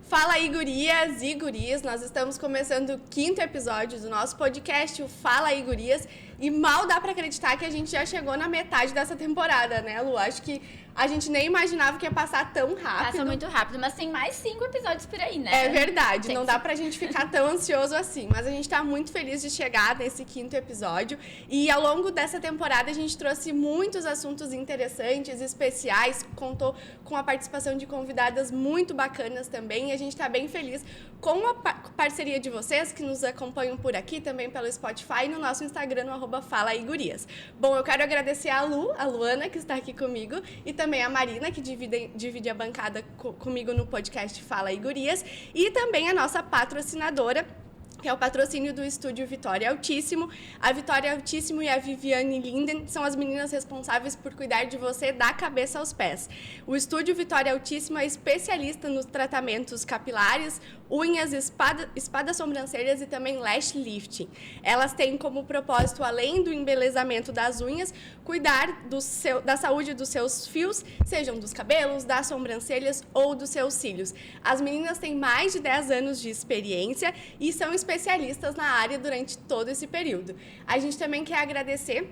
Fala aí, gurias e guris, nós estamos começando o 5º episódio do nosso podcast, o Fala aí, gurias, e mal dá pra acreditar que a gente já chegou na metade dessa temporada, né, Lu? Acho que a gente nem imaginava que ia passar tão rápido. Passa muito rápido, mas tem mais 5 episódios por aí, né? É verdade, não dá pra gente ficar tão ansioso assim, mas a gente tá muito feliz de chegar nesse 5º episódio e ao longo dessa temporada a gente trouxe muitos assuntos interessantes, especiais, contou com a participação de convidadas muito bacanas também e a gente tá bem feliz com a parceria de vocês que nos acompanham por aqui, também pelo Spotify e no nosso Instagram, no @falaigurias. Bom, eu quero agradecer a Luana, que está aqui comigo, e também a Marina, que divide a bancada comigo no podcast Fala aí, Gurias, e também a nossa patrocinadora, que é o patrocínio do Estúdio Vitória Altíssimo. A Vitória Altíssimo e a Viviane Linden são as meninas responsáveis por cuidar de você da cabeça aos pés. O Estúdio Vitória Altíssimo é especialista nos tratamentos capilares, unhas, espadas sobrancelhas e também lash lifting. Elas têm como propósito, além do embelezamento das unhas, cuidar da saúde dos seus fios, sejam dos cabelos, das sobrancelhas ou dos seus cílios. As meninas têm mais de 10 anos de experiência e são especialistas na área durante todo esse período. A gente também quer agradecer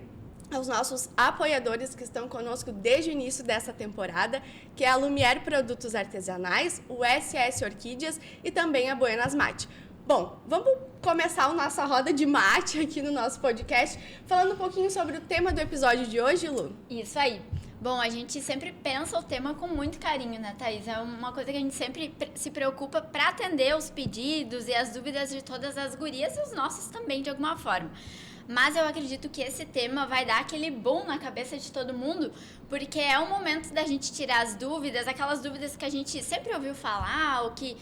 aos nossos apoiadores que estão conosco desde o início dessa temporada, que é a Lumière Produtos Artesanais, o SS Orquídeas e também a Buenas Mate. Bom, vamos começar a nossa roda de mate aqui no nosso podcast, falando um pouquinho sobre o tema do episódio de hoje, Lu. Isso aí. Bom, a gente sempre pensa o tema com muito carinho, né, Thaís? É uma coisa que a gente sempre se preocupa para atender os pedidos e as dúvidas de todas as gurias e os nossos também, de alguma forma. Mas eu acredito que esse tema vai dar aquele boom na cabeça de todo mundo, porque é o momento da gente tirar as dúvidas, aquelas dúvidas que a gente sempre ouviu falar, ou que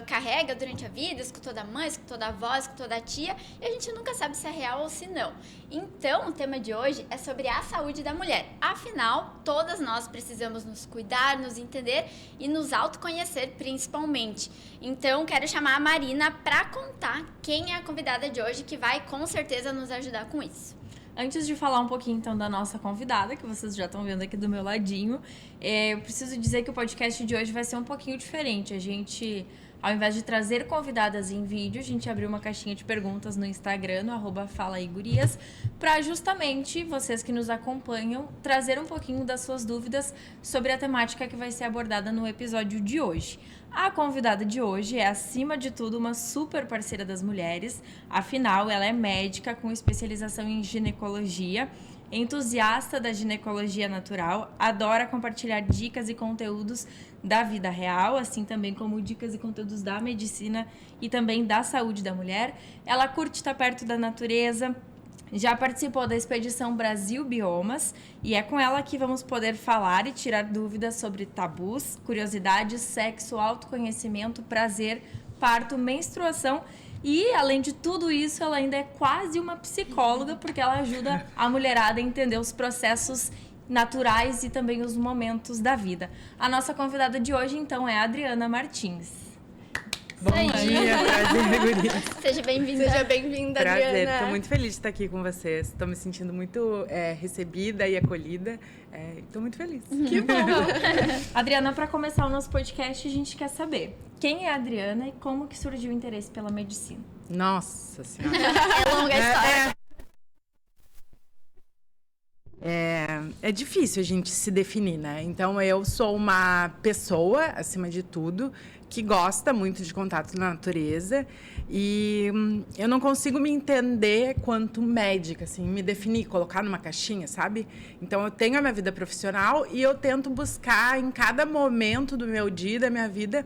carrega durante a vida, escutou da mãe, escutou da avó, escutou da tia, e a gente nunca sabe se é real ou se não. Então, o tema de hoje é sobre a saúde da mulher. Afinal, todas nós precisamos nos cuidar, nos entender e nos autoconhecer principalmente. Então, quero chamar a Marina para contar quem é a convidada de hoje, que vai com certeza nos ajudar com isso. Antes de falar um pouquinho, então, da nossa convidada, que vocês já estão vendo aqui do meu ladinho, eu preciso dizer que o podcast de hoje vai ser um pouquinho diferente. A gente, ao invés de trazer convidadas em vídeo, a gente abriu uma caixinha de perguntas no Instagram, no @falaigurias, para justamente vocês que nos acompanham trazer um pouquinho das suas dúvidas sobre a temática que vai ser abordada no episódio de hoje. A convidada de hoje é, acima de tudo, uma super parceira das mulheres. Afinal, ela é médica com especialização em ginecologia, entusiasta da ginecologia natural, adora compartilhar dicas e conteúdos da vida real, assim também como dicas e conteúdos da medicina e também da saúde da mulher. Ela curte estar perto da natureza, já participou da Expedição Brasil Biomas e é com ela que vamos poder falar e tirar dúvidas sobre tabus, curiosidades, sexo, autoconhecimento, prazer, parto, menstruação e, além de tudo isso, ela ainda é quase uma psicóloga porque ela ajuda a mulherada a entender os processos naturais e também os momentos da vida. A nossa convidada de hoje, então, é a Adriana Martins. Bom dia, prazer, guria. Seja bem-vinda. Seja bem-vinda, Prazer, Adriana. estou muito feliz de estar aqui com vocês. Estou me sentindo muito recebida e acolhida. Estou muito feliz. Que bom! Adriana, para começar o nosso podcast, a gente quer saber quem é a Adriana e como que surgiu o interesse pela medicina. Nossa Senhora. É longa a história. É difícil a gente se definir, né? Então, eu sou uma pessoa, acima de tudo, que gosta muito de contato na natureza e eu não consigo me entender quanto médica, assim, me definir, colocar numa caixinha, sabe? Então, eu tenho a minha vida profissional e eu tento buscar em cada momento do meu dia, da minha vida,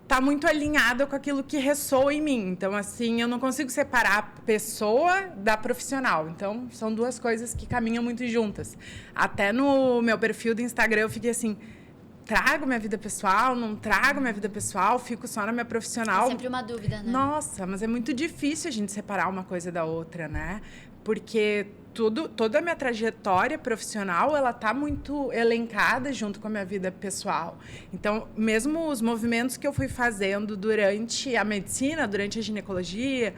tá muito alinhada com aquilo que ressoa em mim. Então, assim, eu não consigo separar a pessoa da profissional. Então, são duas coisas que caminham muito juntas. Até no meu perfil do Instagram, eu fiquei assim, trago minha vida pessoal, não trago minha vida pessoal, fico só na minha profissional. É sempre uma dúvida, né? Nossa, mas é muito difícil a gente separar uma coisa da outra, né? Porque toda a minha trajetória profissional, ela tá muito elencada junto com a minha vida pessoal. Então, mesmo os movimentos que eu fui fazendo durante a medicina, durante a ginecologia,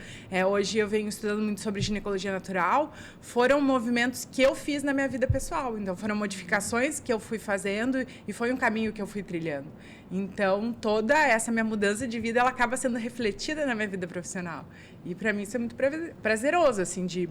hoje eu venho estudando muito sobre ginecologia natural, foram movimentos que eu fiz na minha vida pessoal. Então, foram modificações que eu fui fazendo e foi um caminho que eu fui trilhando. Então, toda essa minha mudança de vida, ela acaba sendo refletida na minha vida profissional. E, para mim, isso é muito prazeroso, assim, de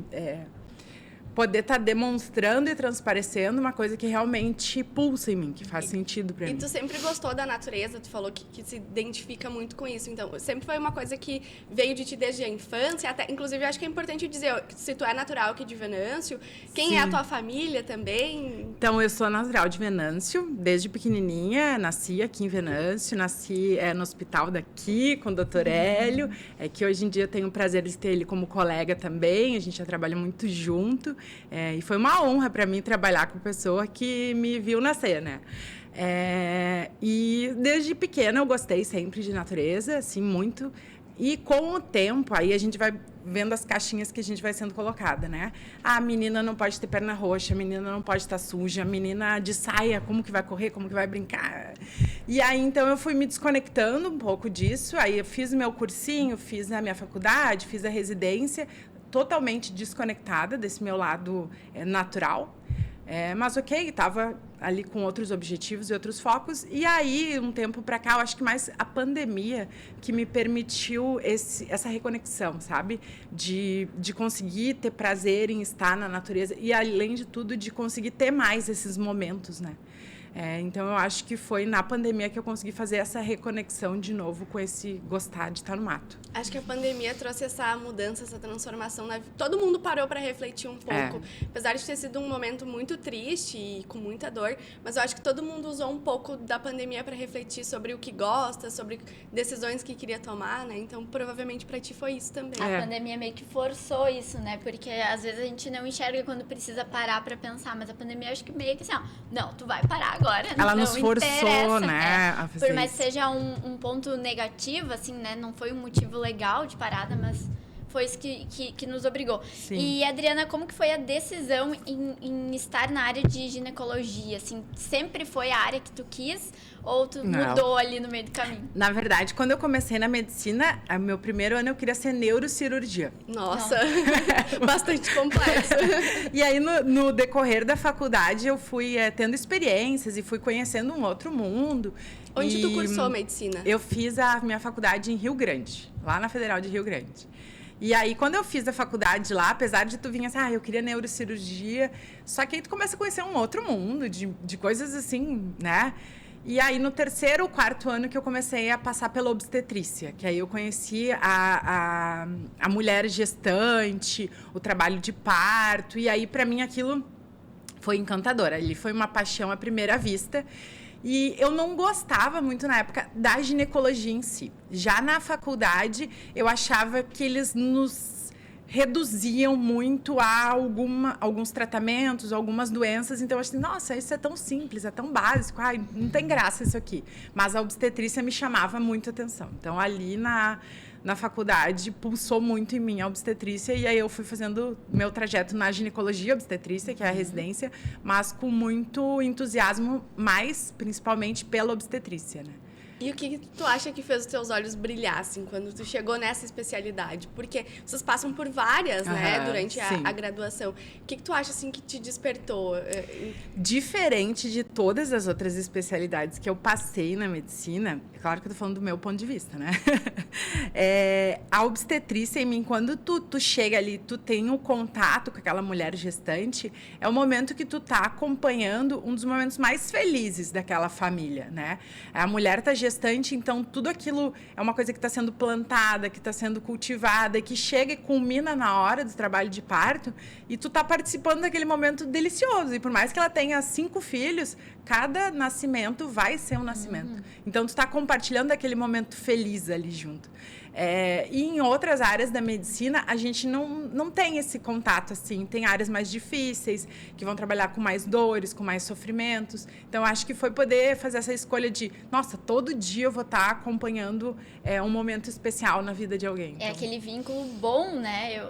poder estar demonstrando e transparecendo uma coisa que realmente pulsa em mim, que faz sentido para mim. E tu sempre gostou da natureza, tu falou que se identifica muito com isso. Então, sempre foi uma coisa que veio de ti desde a infância, até, inclusive, acho que é importante dizer, se tu é natural aqui de Venâncio, quem Sim. é a tua família também? Então, eu sou natural de Venâncio, desde pequenininha, nasci aqui em Venâncio, nasci no hospital daqui, com o Dr. Hélio, que hoje em dia eu tenho o prazer de ter ele como colega também, a gente já trabalha muito junto, e foi uma honra para mim trabalhar com pessoa que me viu nascer, né? E desde pequena eu gostei sempre de natureza, assim, muito. E com o tempo, aí a gente vai vendo as caixinhas que a gente vai sendo colocada, né? A menina não pode ter perna roxa, a menina não pode estar suja, a menina de saia, como que vai correr, como que vai brincar. E aí, então, eu fui me desconectando um pouco disso. Aí eu fiz o meu cursinho, fiz a minha faculdade, fiz a residência, totalmente desconectada desse meu lado natural. Mas ok, estava ali com outros objetivos e outros focos. E aí, um tempo para cá, eu acho que mais a pandemia que me permitiu essa reconexão, sabe? De conseguir ter prazer em estar na natureza e, além de tudo, de conseguir ter mais esses momentos, né? Então, eu acho que foi na pandemia que eu consegui fazer essa reconexão de novo com esse gostar de estar no mato. Acho que a pandemia trouxe essa mudança, essa transformação. Todo mundo parou para refletir um pouco. Apesar de ter sido um momento muito triste e com muita dor, mas eu acho que todo mundo usou um pouco da pandemia para refletir sobre o que gosta, sobre decisões que queria tomar, né? Então, provavelmente para ti foi isso também. A pandemia meio que forçou isso, né? Porque às vezes a gente não enxerga quando precisa parar para pensar, mas a pandemia acho que meio que assim, ó, não, tu vai parar agora. Ela não nos forçou, interessa, né? A fazer por mais isso. que seja um ponto negativo, assim, né? Não foi um motivo legal de parada, mas foi isso que nos obrigou. Sim. E, Adriana, como que foi a decisão em estar na área de ginecologia? Assim, sempre foi a área que tu quis ou tu mudou ali no meio do caminho? Na verdade, quando eu comecei na medicina, meu primeiro ano eu queria ser neurocirurgia. Nossa, bastante complexo. E aí, no decorrer da faculdade, eu fui tendo experiências e fui conhecendo um outro mundo. Onde tu cursou medicina? Eu fiz a minha faculdade em Rio Grande, lá na Federal de Rio Grande. E aí, quando eu fiz a faculdade lá, apesar de tu vir assim, eu queria neurocirurgia, só que aí tu começa a conhecer um outro mundo de coisas assim, né? E aí, no terceiro ou quarto ano que eu comecei a passar pela obstetrícia, que aí eu conheci a mulher gestante, o trabalho de parto, e aí, para mim, aquilo foi encantador. Ali foi uma paixão à primeira vista. E eu não gostava muito, na época, da ginecologia em si. Já na faculdade, eu achava que eles nos reduziam muito a alguns tratamentos, algumas doenças. Então, eu achei, nossa, isso é tão simples, é tão básico. Não tem graça isso aqui. Mas a obstetrícia me chamava muito a atenção. Então, ali na faculdade, pulsou muito em mim a obstetrícia, e aí eu fui fazendo meu trajeto na ginecologia obstetrícia, que é a residência, mas com muito entusiasmo, mais principalmente pela obstetrícia, né? E o que tu acha que fez os teus olhos brilhar, assim, quando tu chegou nessa especialidade? Porque vocês passam por várias, né, durante a graduação. O que tu acha, assim, que te despertou? Diferente de todas as outras especialidades que eu passei na medicina, é claro que eu tô falando do meu ponto de vista, né? A obstetrícia em mim, quando tu chega ali, tu tem um contato com aquela mulher gestante, é o momento que tu tá acompanhando um dos momentos mais felizes daquela família, né? A mulher tá gestante, então tudo aquilo é uma coisa que está sendo plantada, que está sendo cultivada, que chega e culmina na hora do trabalho de parto, e tu tá participando daquele momento delicioso. E por mais que ela tenha 5 filhos, cada nascimento vai ser um nascimento. Então tu tá compartilhando aquele momento feliz ali junto. E em outras áreas da medicina, a gente não tem esse contato assim. Tem áreas mais difíceis, que vão trabalhar com mais dores, com mais sofrimentos. Então, acho que foi poder fazer essa escolha de, nossa, todo dia eu vou estar acompanhando um momento especial na vida de alguém. É aquele vínculo bom, né?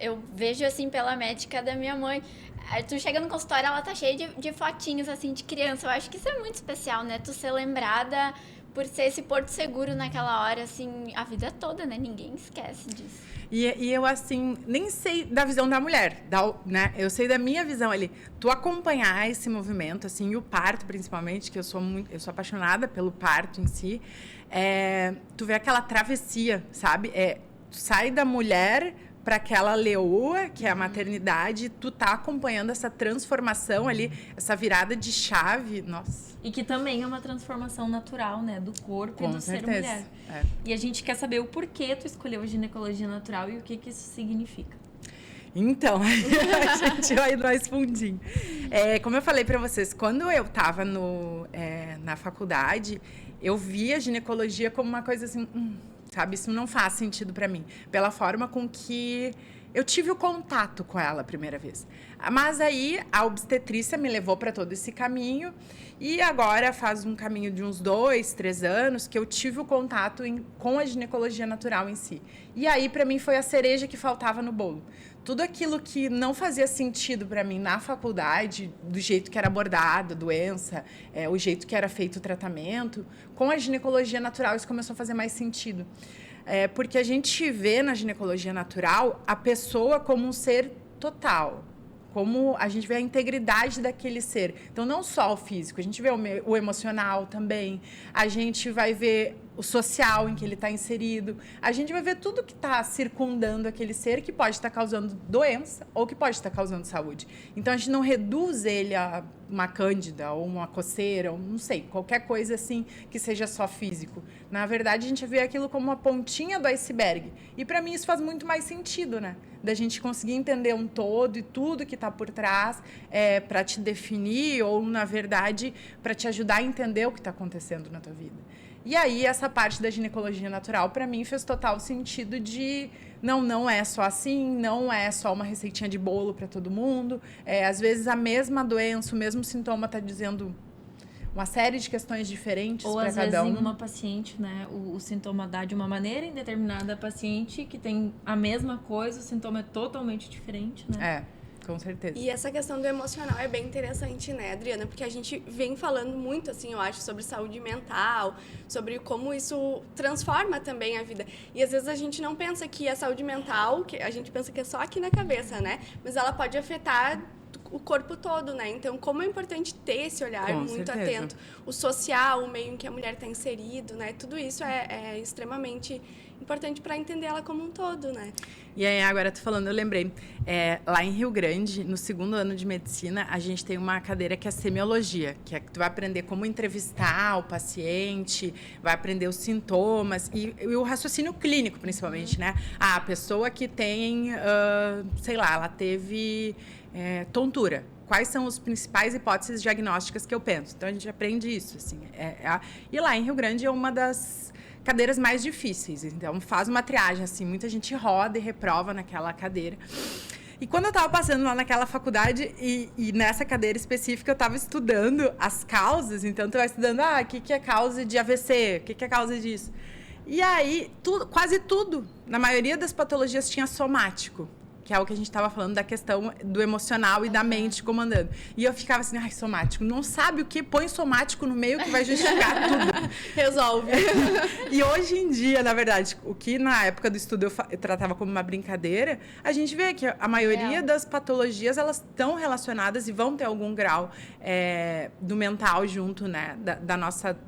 eu vejo, assim, pela médica da minha mãe. Aí tu chega no consultório, ela tá cheia de fotinhos, assim, de criança. Eu acho que isso é muito especial, né? Tu ser lembrada por ser esse porto seguro naquela hora, assim, a vida toda, né? Ninguém esquece disso. E eu, assim, nem sei da visão da mulher, né? Eu sei da minha visão ali. Tu acompanhar esse movimento, assim, e o parto, principalmente, que eu sou apaixonada pelo parto em si, tu vê aquela travessia, sabe? Tu sai da mulher para aquela leoa, que é a maternidade, tu tá acompanhando essa transformação ali, essa virada de chave, nossa. E que também é uma transformação natural, né? Do corpo Com e do certeza. ser mulher. É. E a gente quer saber o porquê tu escolheu a ginecologia natural e o que isso significa. Então, a gente vai mais fundinho. Como eu falei para vocês, quando eu estava na faculdade, eu via a ginecologia como uma coisa assim, sabe? Isso não faz sentido para mim. Pela forma com que eu tive o contato com ela a primeira vez. Mas aí a obstetrícia me levou para todo esse caminho. E agora faz um caminho de uns 2, 3 anos que eu tive o contato com a ginecologia natural em si. E aí, para mim, foi a cereja que faltava no bolo. Tudo aquilo que não fazia sentido para mim na faculdade, do jeito que era abordada a doença, o jeito que era feito o tratamento, com a ginecologia natural isso começou a fazer mais sentido. Porque a gente vê na ginecologia natural a pessoa como um ser total. Como a gente vê a integridade daquele ser. Então, não só o físico, a gente vê o emocional também, a gente vai ver o social em que ele está inserido, a gente vai ver tudo que está circundando aquele ser que pode estar causando doença ou que pode estar causando saúde. Então, a gente não reduz ele a uma cândida ou uma coceira, ou não sei, qualquer coisa assim que seja só físico. Na verdade, a gente vê aquilo como uma pontinha do iceberg. E, para mim, isso faz muito mais sentido, né? Da gente conseguir entender um todo e tudo que está por trás para te definir ou, na verdade, para te ajudar a entender o que está acontecendo na tua vida. E aí, essa parte da ginecologia natural, para mim, fez total sentido de não é só assim, não é só uma receitinha de bolo para todo mundo. Às vezes, a mesma doença, o mesmo sintoma está dizendo uma série de questões diferentes para cada um. Ou, às vezes, em uma paciente, né, o sintoma dá de uma maneira, em determinada paciente que tem a mesma coisa, o sintoma é totalmente diferente, né? Com certeza. E essa questão do emocional é bem interessante, né, Adriana? Porque a gente vem falando muito, assim, eu acho, sobre saúde mental, sobre como isso transforma também a vida. E às vezes a gente não pensa que a saúde mental, que a gente pensa que é só aqui na cabeça, né? Mas ela pode afetar o corpo todo, né? Então, como é importante ter esse olhar Com muito certeza. atento. O social, o meio em que a mulher está inserido, né? Tudo isso é extremamente importante para entender ela como um todo, né? E aí, agora tô falando, eu lembrei. Lá em Rio Grande, no 2º ano de medicina, a gente tem uma cadeira que é semiologia, que é que tu vai aprender como entrevistar o paciente, vai aprender os sintomas e o raciocínio clínico, principalmente, né? A pessoa que tem, sei lá, ela teve tontura. Quais são as principais hipóteses diagnósticas que eu penso? Então, a gente aprende isso, assim. E lá em Rio Grande é uma das cadeiras mais difíceis. Então, faz uma triagem, assim, muita gente roda e reprova naquela cadeira. E quando eu estava passando lá naquela faculdade e nessa cadeira específica, eu estava estudando as causas. Então, tu vai estudando, o que é causa de AVC? O que é causa disso? E aí, quase tudo, na maioria das patologias, tinha somático. Que é o que a gente estava falando da questão do emocional e da mente comandando. E eu ficava assim, somático. Não sabe o que? Põe somático no meio que vai justificar tudo. Resolve. E hoje em dia, na verdade, o que na época do estudo eu tratava como uma brincadeira, a gente vê que a maioria das patologias, elas estão relacionadas e vão ter algum grau do mental junto, né? Da nossa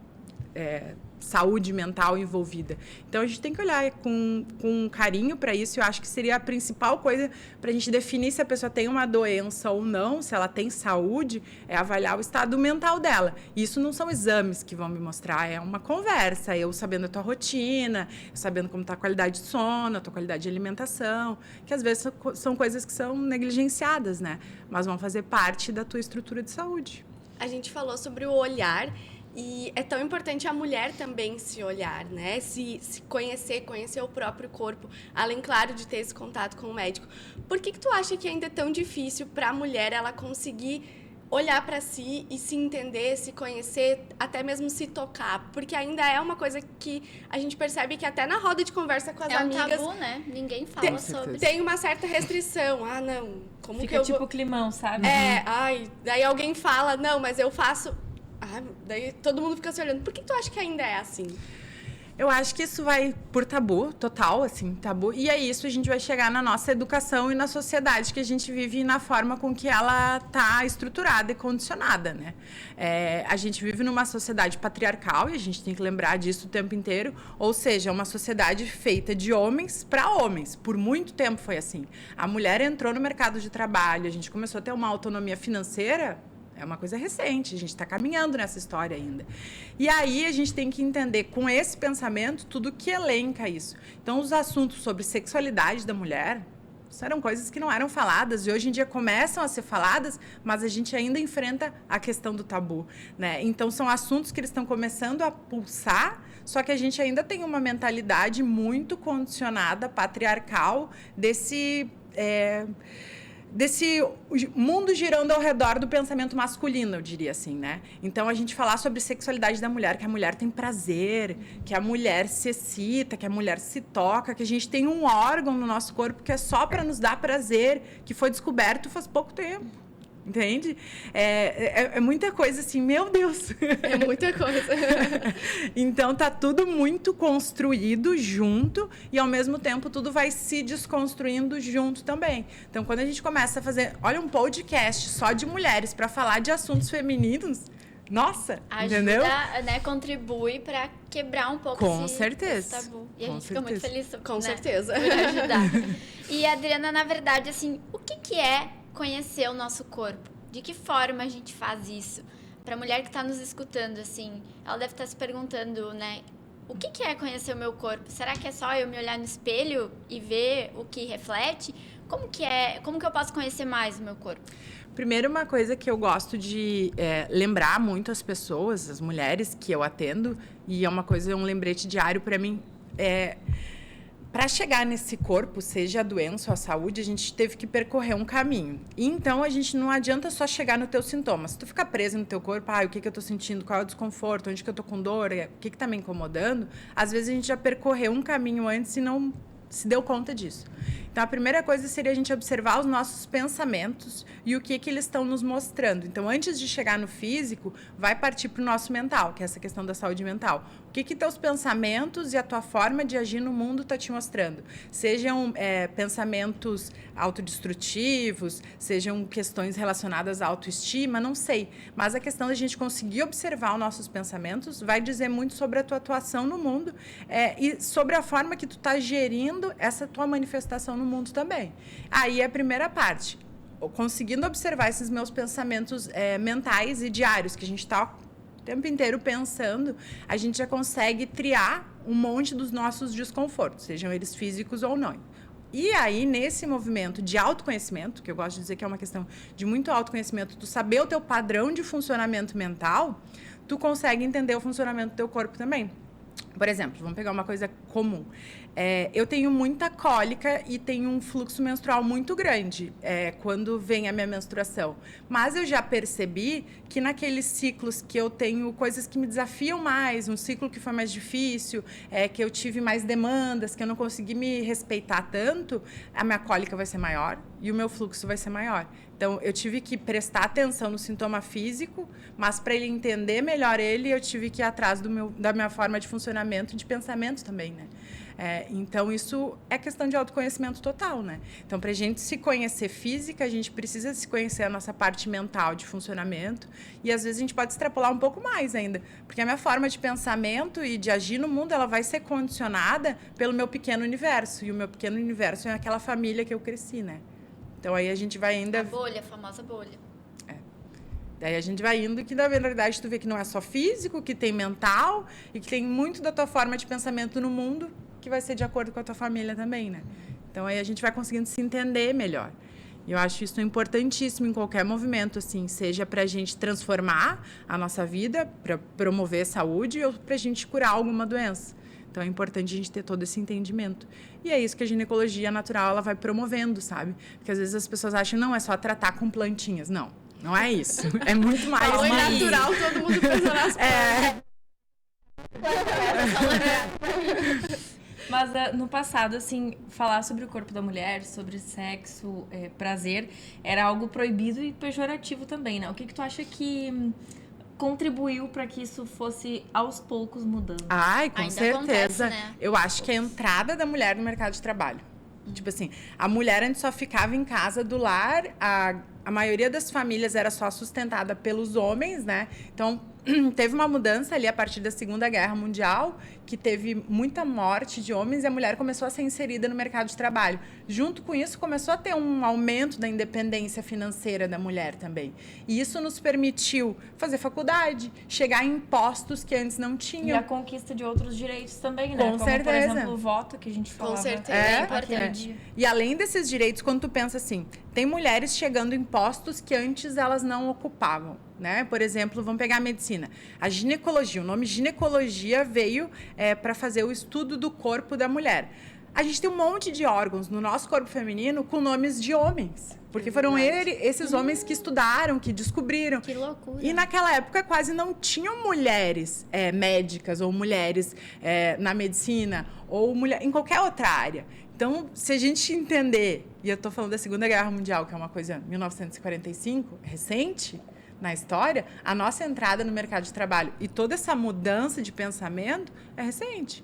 saúde mental envolvida. Então, a gente tem que olhar com carinho para isso. Eu acho que seria a principal coisa para a gente definir se a pessoa tem uma doença ou não, se ela tem saúde, é avaliar o estado mental dela. Isso não são exames que vão me mostrar, é uma conversa. Eu sabendo a tua rotina, sabendo como está a qualidade de sono, a tua qualidade de alimentação, que às vezes são coisas que são negligenciadas, né? Mas vão fazer parte da tua estrutura de saúde. A gente falou sobre o olhar. E é tão importante a mulher também se olhar, né? Se conhecer o próprio corpo, além, claro, de ter esse contato com o médico. Por que tu acha que ainda é tão difícil para a mulher ela conseguir olhar para si e se entender, se conhecer, até mesmo se tocar, porque ainda é uma coisa que a gente percebe que até na roda de conversa com as amigas... É um tabu, né? Ninguém fala sobre. Tem uma certa restrição. Ah, não, como Fica que eu tipo vou... climão, sabe? Daí alguém fala, não, mas eu faço... daí todo mundo fica se olhando. Por que tu acha que ainda é assim? Eu acho que isso vai por tabu, total, assim, tabu. E é isso, a gente vai chegar na nossa educação e na sociedade que a gente vive e na forma com que ela está estruturada e condicionada, né? A gente vive numa sociedade patriarcal e a gente tem que lembrar disso o tempo inteiro. Ou seja, uma sociedade feita de homens para homens. Por muito tempo foi assim. A mulher entrou no mercado de trabalho, a gente começou a ter uma autonomia financeira. É uma coisa recente, a gente está caminhando nessa história ainda. E aí a gente tem que entender, com esse pensamento, tudo que elenca isso. Então, os assuntos sobre sexualidade da mulher, isso eram coisas que não eram faladas e hoje em dia começam a ser faladas, mas a gente ainda enfrenta a questão do tabu, né? Então, são assuntos que eles estão começando a pulsar, só que a gente ainda tem uma mentalidade muito condicionada, patriarcal, desse mundo girando ao redor do pensamento masculino, eu diria assim, né? Então, a gente falar sobre sexualidade da mulher, que a mulher tem prazer, que a mulher se excita, que a mulher se toca, que a gente tem um órgão no nosso corpo que é só para nos dar prazer, que foi descoberto faz pouco tempo. Entende? É muita coisa assim, meu Deus. É muita coisa. Então, tá tudo muito construído junto e, ao mesmo tempo, tudo vai se desconstruindo junto também. Então, quando a gente começa a fazer, olha, um podcast só de mulheres para falar de assuntos femininos, nossa, ajuda, entendeu? Né, contribui para quebrar um pouco Com esse certeza. tabu. E a Com gente fica muito feliz, Com né, certeza. por ajudar. E, Adriana, na verdade, assim, o que é conhecer o nosso corpo? De que forma a gente faz isso? Para a mulher que está nos escutando, assim, ela deve estar se perguntando, né? O que é conhecer o meu corpo? Será que é só eu me olhar no espelho e ver o que reflete? Como que eu posso conhecer mais o meu corpo? Primeiro, uma coisa que eu gosto de lembrar muito as pessoas, as mulheres que eu atendo, e é uma coisa, um lembrete diário para mim, para chegar nesse corpo, seja a doença ou a saúde, a gente teve que percorrer um caminho. E então, a gente não adianta só chegar no teu sintoma. Se tu ficar preso no teu corpo, o que eu tô sentindo, qual é o desconforto, onde que eu tô com dor, o que tá me incomodando, às vezes a gente já percorreu um caminho antes e não se deu conta disso. Então, a primeira coisa seria a gente observar os nossos pensamentos e o que eles estão nos mostrando. Então, antes de chegar no físico, vai partir para o nosso mental, que é essa questão da saúde mental. O que teus pensamentos e a tua forma de agir no mundo está te mostrando? Sejam pensamentos autodestrutivos, sejam questões relacionadas à autoestima, não sei. Mas a questão da gente conseguir observar os nossos pensamentos vai dizer muito sobre a tua atuação no mundo e sobre a forma que tu está gerindo essa tua manifestação no mundo também. Aí é a primeira parte. Conseguindo observar esses meus pensamentos mentais e diários, que a gente está o tempo inteiro pensando, a gente já consegue triar um monte dos nossos desconfortos, sejam eles físicos ou não. E aí, nesse movimento de autoconhecimento, que eu gosto de dizer que é uma questão de muito autoconhecimento, tu saber o teu padrão de funcionamento mental, tu consegue entender o funcionamento do teu corpo também. Por exemplo, vamos pegar uma coisa comum. Eu tenho muita cólica e tenho um fluxo menstrual muito grande quando vem a minha menstruação. Mas eu já percebi que naqueles ciclos que eu tenho coisas que me desafiam mais, um ciclo que foi mais difícil, que eu tive mais demandas, que eu não consegui me respeitar tanto, a minha cólica vai ser maior e o meu fluxo vai ser maior. Então, eu tive que prestar atenção no sintoma físico, mas para ele entender melhor eu tive que ir atrás da minha forma de funcionamento e de pensamento também, né? Então, isso é questão de autoconhecimento total, né? Então, para a gente se conhecer física, a gente precisa se conhecer a nossa parte mental de funcionamento e, às vezes, a gente pode extrapolar um pouco mais ainda, porque a minha forma de pensamento e de agir no mundo, ela vai ser condicionada pelo meu pequeno universo, e o meu pequeno universo é aquela família que eu cresci, né? Então, aí a gente vai ainda... A bolha, a famosa bolha. Daí a gente vai indo que, na verdade, tu vê que não é só físico, que tem mental e que tem muito da tua forma de pensamento no mundo que vai ser de acordo com a tua família também, né? Então, aí a gente vai conseguindo se entender melhor. E eu acho isso importantíssimo em qualquer movimento, assim, seja para a gente transformar a nossa vida, para promover saúde ou para a gente curar alguma doença. Então, é importante a gente ter todo esse entendimento. E é isso que a ginecologia natural ela vai promovendo, sabe? Porque, às vezes, as pessoas acham, não, é só tratar com plantinhas. Não. Não é isso. É muito mais. Foi natural, todo mundo pensou nas Mas no passado, assim, falar sobre o corpo da mulher, sobre sexo, prazer, era algo proibido e pejorativo também, né? O que tu acha que contribuiu para que isso fosse aos poucos mudando? Ai, com Ainda certeza. acontece, né? Eu acho que a entrada da mulher no mercado de trabalho. Tipo assim, a mulher antes só ficava em casa do lar, a maioria das famílias era só sustentada pelos homens, né? Então, teve uma mudança ali a partir da Segunda Guerra Mundial, que teve muita morte de homens e a mulher começou a ser inserida no mercado de trabalho. Junto com isso, começou a ter um aumento da independência financeira da mulher também. E isso nos permitiu fazer faculdade, chegar em postos que antes não E tinham. a conquista de outros direitos também, né? Com Como, certeza. por exemplo, o voto que a gente falava. Com certeza. É Aqui, importante. E além desses direitos, quando tu pensa assim, tem mulheres chegando em postos que antes elas não ocupavam, né? Por exemplo, vamos pegar a medicina. A ginecologia, o nome ginecologia veio para fazer o estudo do corpo da mulher. A gente tem um monte de órgãos no nosso corpo feminino com nomes de homens. Porque foram esses homens que estudaram, que descobriram. Que loucura. E naquela época quase não tinham mulheres médicas ou mulheres na medicina ou em qualquer outra área. Então, se a gente entender, e eu estou falando da Segunda Guerra Mundial, que é uma coisa 1945, recente na história, a nossa entrada no mercado de trabalho e toda essa mudança de pensamento é recente.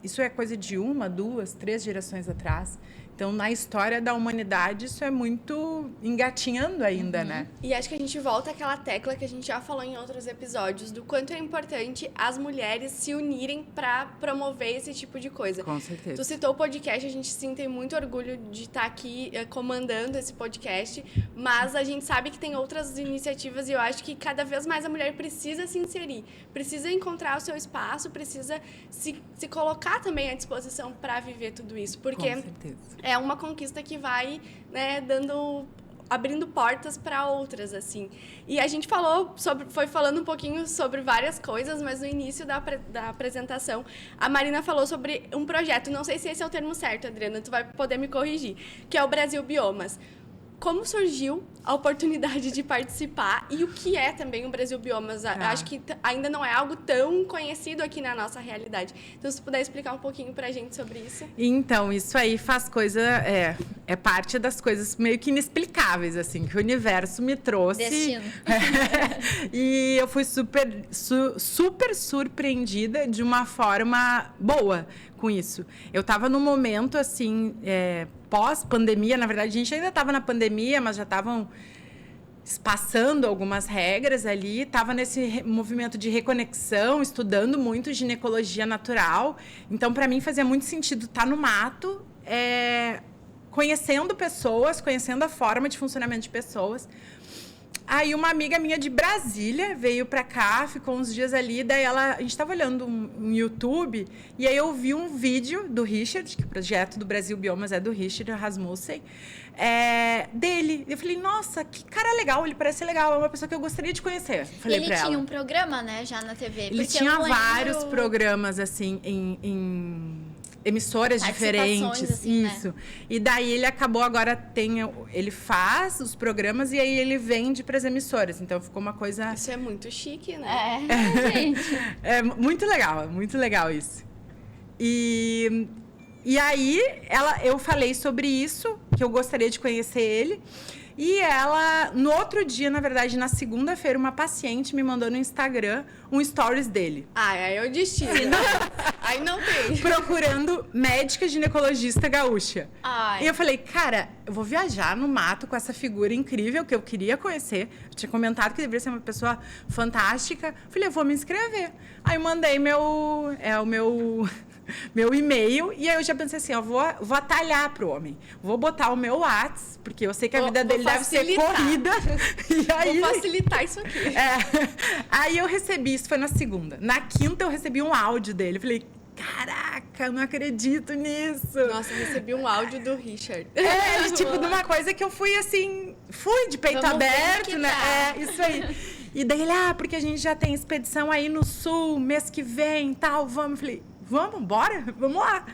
Isso é coisa de 1, 2, 3 gerações atrás. Então, na história da humanidade, isso é muito engatinhando ainda, né? E acho que a gente volta àquela tecla que a gente já falou em outros episódios, do quanto é importante as mulheres se unirem para promover esse tipo de coisa. Com certeza. Tu citou o podcast, a gente tem muito orgulho de estar aqui comandando esse podcast, mas a gente sabe que tem outras iniciativas e eu acho que cada vez mais a mulher precisa se inserir, precisa encontrar o seu espaço, precisa se colocar também à disposição para viver tudo isso, porque Com certeza. é uma conquista que vai, né, abrindo portas para outras, assim. E a gente foi falando um pouquinho sobre várias coisas, mas no início da apresentação, a Marina falou sobre um projeto, não sei se esse é o termo certo, Adriana, tu vai poder me corrigir, que é o Brasil Biomas. Como surgiu a oportunidade de participar e o que é também o Brasil Biomas? Acho que ainda não é algo tão conhecido aqui na nossa realidade. Então, se tu puder explicar um pouquinho pra gente sobre isso. Então, isso aí faz coisa... É parte das coisas meio que inexplicáveis, assim, que o universo me trouxe. Destino. E eu fui super surpreendida de uma forma boa com isso. Eu estava num momento, assim, pós-pandemia. Na verdade, a gente ainda estava na pandemia, mas já estavam passando algumas regras ali. Estava nesse movimento de reconexão, estudando muito ginecologia natural. Então, para mim, fazia muito sentido estar no mato, conhecendo pessoas, conhecendo a forma de funcionamento de pessoas. Aí uma amiga minha de Brasília veio pra cá, ficou uns dias ali, daí a gente estava olhando um YouTube, e aí eu vi um vídeo do Richard, que o projeto do Brasil Biomas é do Richard Rasmussen, dele. Eu falei, nossa, que cara legal, ele parece legal, é uma pessoa que eu gostaria de conhecer. Falei Ele pra tinha ela. um programa, né, já na TV. Ele porque tinha eu não lembro- vários programas, assim, em emissoras Participações, diferentes, assim, né? isso. E daí ele acabou agora ele faz os programas e aí ele vende para as emissoras. Então ficou uma coisa Isso é muito chique, né? gente. muito legal isso. E aí eu falei sobre isso, que eu gostaria de conhecer ele. E ela, no outro dia, na verdade, na segunda-feira, uma paciente me mandou no Instagram um stories dele. Aí é o destino. Aí não tem. Procurando médica ginecologista gaúcha. Ai. E eu falei, cara, eu vou viajar no mato com essa figura incrível que eu queria conhecer. Eu tinha comentado que deveria ser uma pessoa fantástica. Falei, eu vou me inscrever. Aí eu mandei o meu e-mail, e aí eu já pensei assim, eu vou atalhar pro homem. Vou botar o meu WhatsApp, porque eu sei que a vida dele deve ser corrida. E aí, Vou facilitar isso aqui. Aí eu recebi, isso foi na segunda. Na quinta eu recebi um áudio dele. Falei, caraca, eu não acredito nisso. Nossa, eu recebi um áudio do Richard. Tipo, de uma coisa que eu fui assim, de peito Vamos ver aberto, que né? tá. Isso aí. E daí ele, porque a gente já tem expedição aí no sul, mês que vem, tal, vamos. Eu falei, vamos, bora, vamos lá.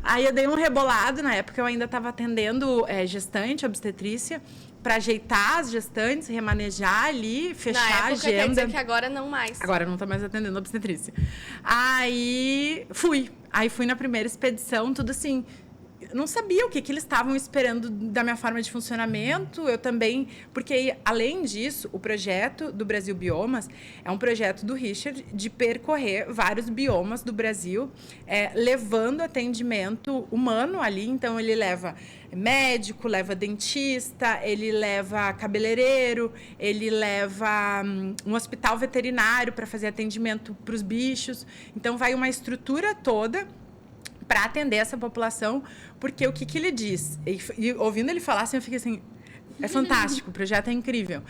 Aí eu dei um rebolado, na época eu ainda estava atendendo gestante, obstetrícia, para ajeitar as gestantes, remanejar ali, fechar Na a época, quer agenda. dizer que agora não mais. Agora não tá mais atendendo obstetrícia. Aí fui na primeira expedição, tudo assim. Eu não sabia o que eles estavam esperando da minha forma de funcionamento. Eu também, porque além disso, o projeto do Brasil Biomas é um projeto do Richard de percorrer vários biomas do Brasil, levando atendimento humano ali. Então ele leva médico, leva dentista, ele leva cabeleireiro, ele leva um hospital veterinário para fazer atendimento para os bichos. Então vai uma estrutura toda para atender essa população, porque o que ele diz? E ouvindo ele falar, assim, eu fiquei assim, é fantástico, o projeto é incrível.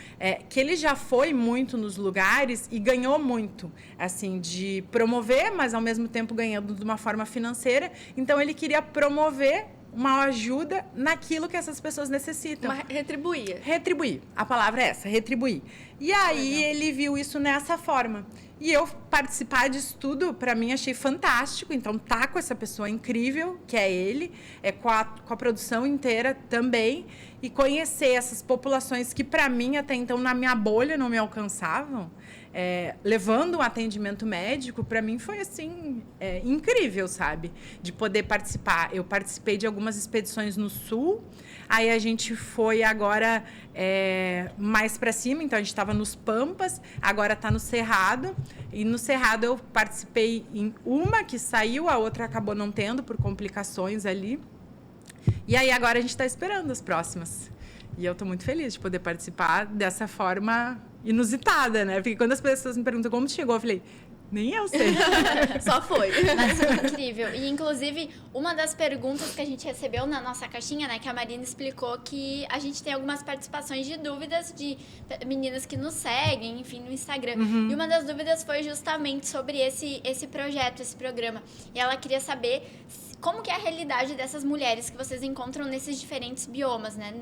Que ele já foi muito nos lugares e ganhou muito, assim, de promover, mas ao mesmo tempo ganhando de uma forma financeira. Então, ele queria promover uma ajuda naquilo que essas pessoas necessitam. Retribuir. Retribuir. A palavra é essa, retribuir. E aí, ele viu isso nessa forma. E eu participar disso tudo, para mim, achei fantástico. Então, tá com essa pessoa incrível, que é ele, com a produção inteira também, e conhecer essas populações que, para mim, até então, na minha bolha, não me alcançavam, levando um atendimento médico, para mim foi, assim, incrível, sabe? De poder participar. Eu participei de algumas expedições no Sul, aí a gente foi agora mais para cima, então a gente estava nos Pampas, agora está no Cerrado. E no Cerrado eu participei em uma que saiu, a outra acabou não tendo por complicações ali. E aí agora a gente está esperando as próximas. E eu estou muito feliz de poder participar dessa forma inusitada, né? Porque quando as pessoas me perguntam como chegou, eu falei, nem eu sei. Só foi. Mas incrível. E, inclusive, uma das perguntas que a gente recebeu na nossa caixinha, né, que a Marina explicou que a gente tem algumas participações de dúvidas de meninas que nos seguem, enfim, no Instagram. E uma das dúvidas foi justamente sobre esse projeto, esse programa. E ela queria saber como que é a realidade dessas mulheres que vocês encontram nesses diferentes biomas, né,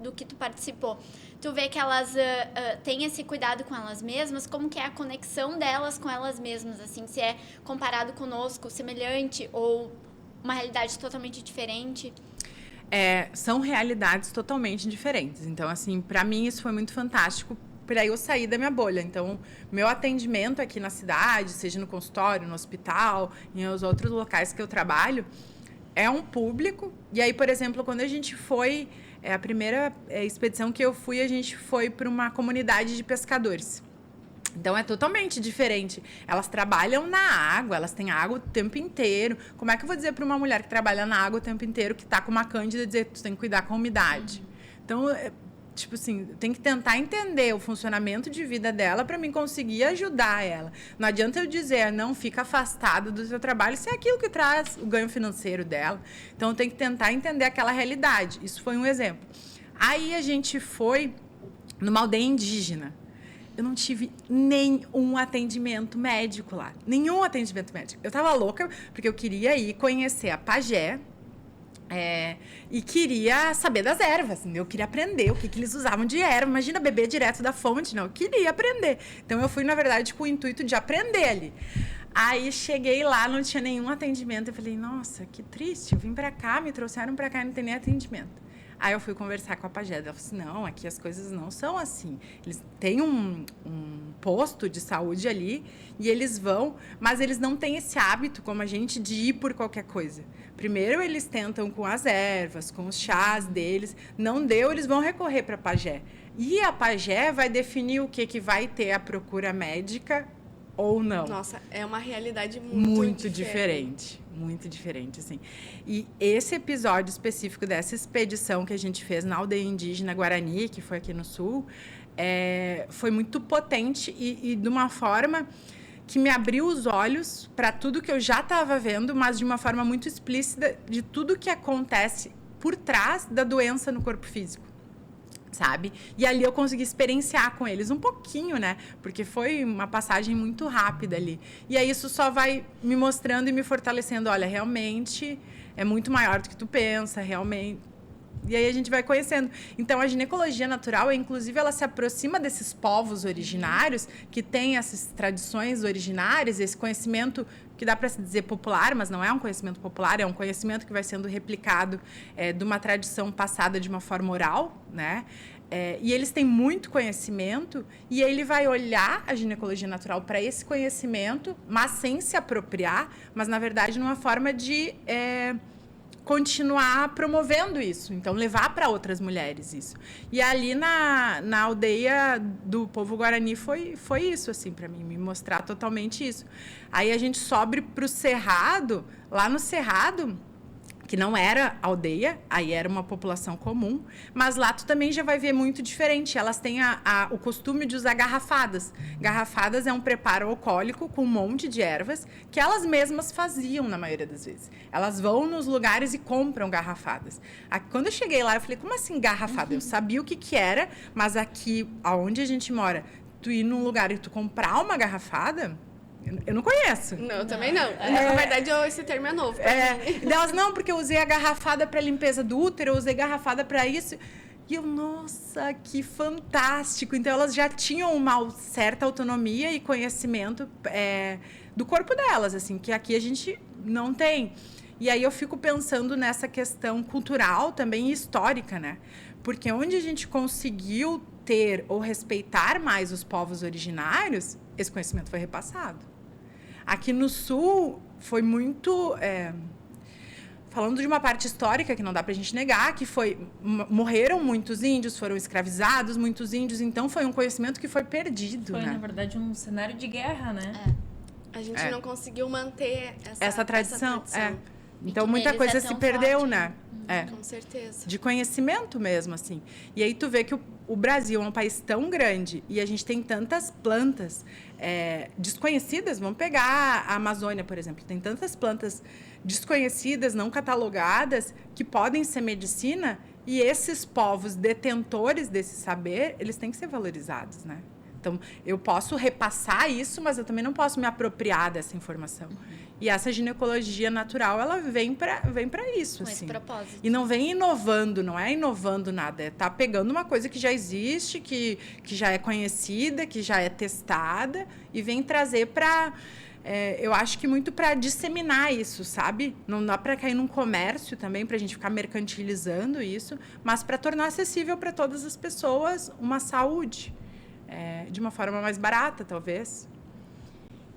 do que tu participou. Tu vê que elas têm esse cuidado com elas mesmas, como que é a conexão delas com elas mesmas, assim, se é comparado conosco, semelhante ou uma realidade totalmente diferente? São realidades totalmente diferentes. Então, assim, para mim isso foi muito fantástico para eu sair da minha bolha. Então, meu atendimento aqui na cidade, seja no consultório, no hospital, em os outros locais que eu trabalho, é um público. E aí, por exemplo, quando a gente foi, a primeira expedição que eu fui, a gente foi para uma comunidade de pescadores. Então, é totalmente diferente. Elas trabalham na água, elas têm água o tempo inteiro. Como é que eu vou dizer para uma mulher que trabalha na água o tempo inteiro, que está com uma cândida, dizer que tu tem que cuidar com a umidade? Então, tipo assim, tem que tentar entender o funcionamento de vida dela para mim conseguir ajudar ela. Não adianta eu dizer, não, fica afastado do seu trabalho, se é aquilo que traz o ganho financeiro dela. Então, tem que tentar entender aquela realidade. Isso foi um exemplo. Aí, a gente foi numa aldeia indígena. Eu não tive nenhum atendimento médico lá. Nenhum atendimento médico. Eu tava louca, porque eu queria ir conhecer a pajé, e queria saber das ervas. Eu queria aprender o que eles usavam de erva. Imagina beber direto da fonte. Não, eu queria aprender. Então, eu fui, na verdade, com o intuito de aprender ali. Aí, cheguei lá, não tinha nenhum atendimento. Eu falei, nossa, que triste. Eu vim pra cá, me trouxeram pra cá e não tem nem atendimento. Aí eu fui conversar com a pajé. Ela falou assim, não, aqui as coisas não são assim. Eles têm um posto de saúde ali e eles vão, mas eles não têm esse hábito, como a gente, de ir por qualquer coisa. Primeiro eles tentam com as ervas, com os chás deles. Não deu, eles vão recorrer para a pajé. E a pajé vai definir o que vai ter a procura médica ou não. Nossa, é uma realidade muito diferente. Muito diferente, assim. E esse episódio específico dessa expedição que a gente fez na aldeia indígena Guarani, que foi aqui no Sul, foi muito potente e de uma forma que me abriu os olhos para tudo que eu já estava vendo, mas de uma forma muito explícita de tudo que acontece por trás da doença no corpo físico, sabe? E ali eu consegui experienciar com eles um pouquinho, né? Porque foi uma passagem muito rápida ali. E aí isso só vai me mostrando e me fortalecendo. Olha, realmente é muito maior do que tu pensa, realmente E aí a gente vai conhecendo. Então, a ginecologia natural, inclusive, ela se aproxima desses povos originários, que têm essas tradições originárias, esse conhecimento que dá para se dizer popular, mas não é um conhecimento popular, é um conhecimento que vai sendo replicado de uma tradição passada de uma forma oral, né? E eles têm muito conhecimento, e ele vai olhar a ginecologia natural para esse conhecimento, mas sem se apropriar, mas, na verdade, numa forma de continuar promovendo isso. Então, levar para outras mulheres isso. E ali na aldeia do povo Guarani foi isso, assim, para mim, me mostrar totalmente isso. Aí a gente sobe para o Cerrado, lá no Cerrado, que não era aldeia, aí era uma população comum, mas lá tu também já vai ver muito diferente. Elas têm o costume de usar garrafadas. Garrafadas é um preparo alcoólico com um monte de ervas que elas mesmas faziam na maioria das vezes. Elas vão nos lugares e compram garrafadas. Quando eu cheguei lá, eu falei, como assim garrafada? Eu sabia o que era, mas aqui, onde a gente mora, tu ir num lugar e tu comprar uma garrafada... Eu não conheço. Não, eu também não. Na verdade, esse termo é novo pra mim. Delas, não, porque eu usei a garrafada para limpeza do útero, eu usei garrafada para isso. E eu, nossa, que fantástico. Então, elas já tinham uma certa autonomia e conhecimento do corpo delas, assim, que aqui a gente não tem. E aí eu fico pensando nessa questão cultural também e histórica, né? Porque onde a gente conseguiu ter ou respeitar mais os povos originários, esse conhecimento foi repassado. Aqui no Sul, foi muito... falando de uma parte histórica, que não dá pra gente negar, que foi... Morreram muitos índios, foram escravizados muitos índios, então foi um conhecimento que foi perdido, Foi, né? na verdade, um cenário de guerra, né? A gente não conseguiu manter essa tradição. Então, que muita neles coisa é se tão perdeu, forte, né? Com certeza. De conhecimento mesmo, assim. E aí tu vê que o Brasil é um país tão grande e a gente tem tantas plantas desconhecidas. Vamos pegar a Amazônia, por exemplo. Tem tantas plantas desconhecidas, não catalogadas, que podem ser medicina, e esses povos detentores desse saber, eles têm que ser valorizados, né? Então, eu posso repassar isso, mas eu também não posso me apropriar dessa informação. E essa ginecologia natural, ela vem para isso, Com assim. esse propósito. E não vem inovando, não é inovando nada. É tá pegando uma coisa que já existe, que já é conhecida, que já é testada, e vem trazer para... eu acho que muito para disseminar isso, sabe? Não dá para cair num comércio também, para a gente ficar mercantilizando isso, mas para tornar acessível para todas as pessoas uma saúde. De uma forma mais barata, talvez.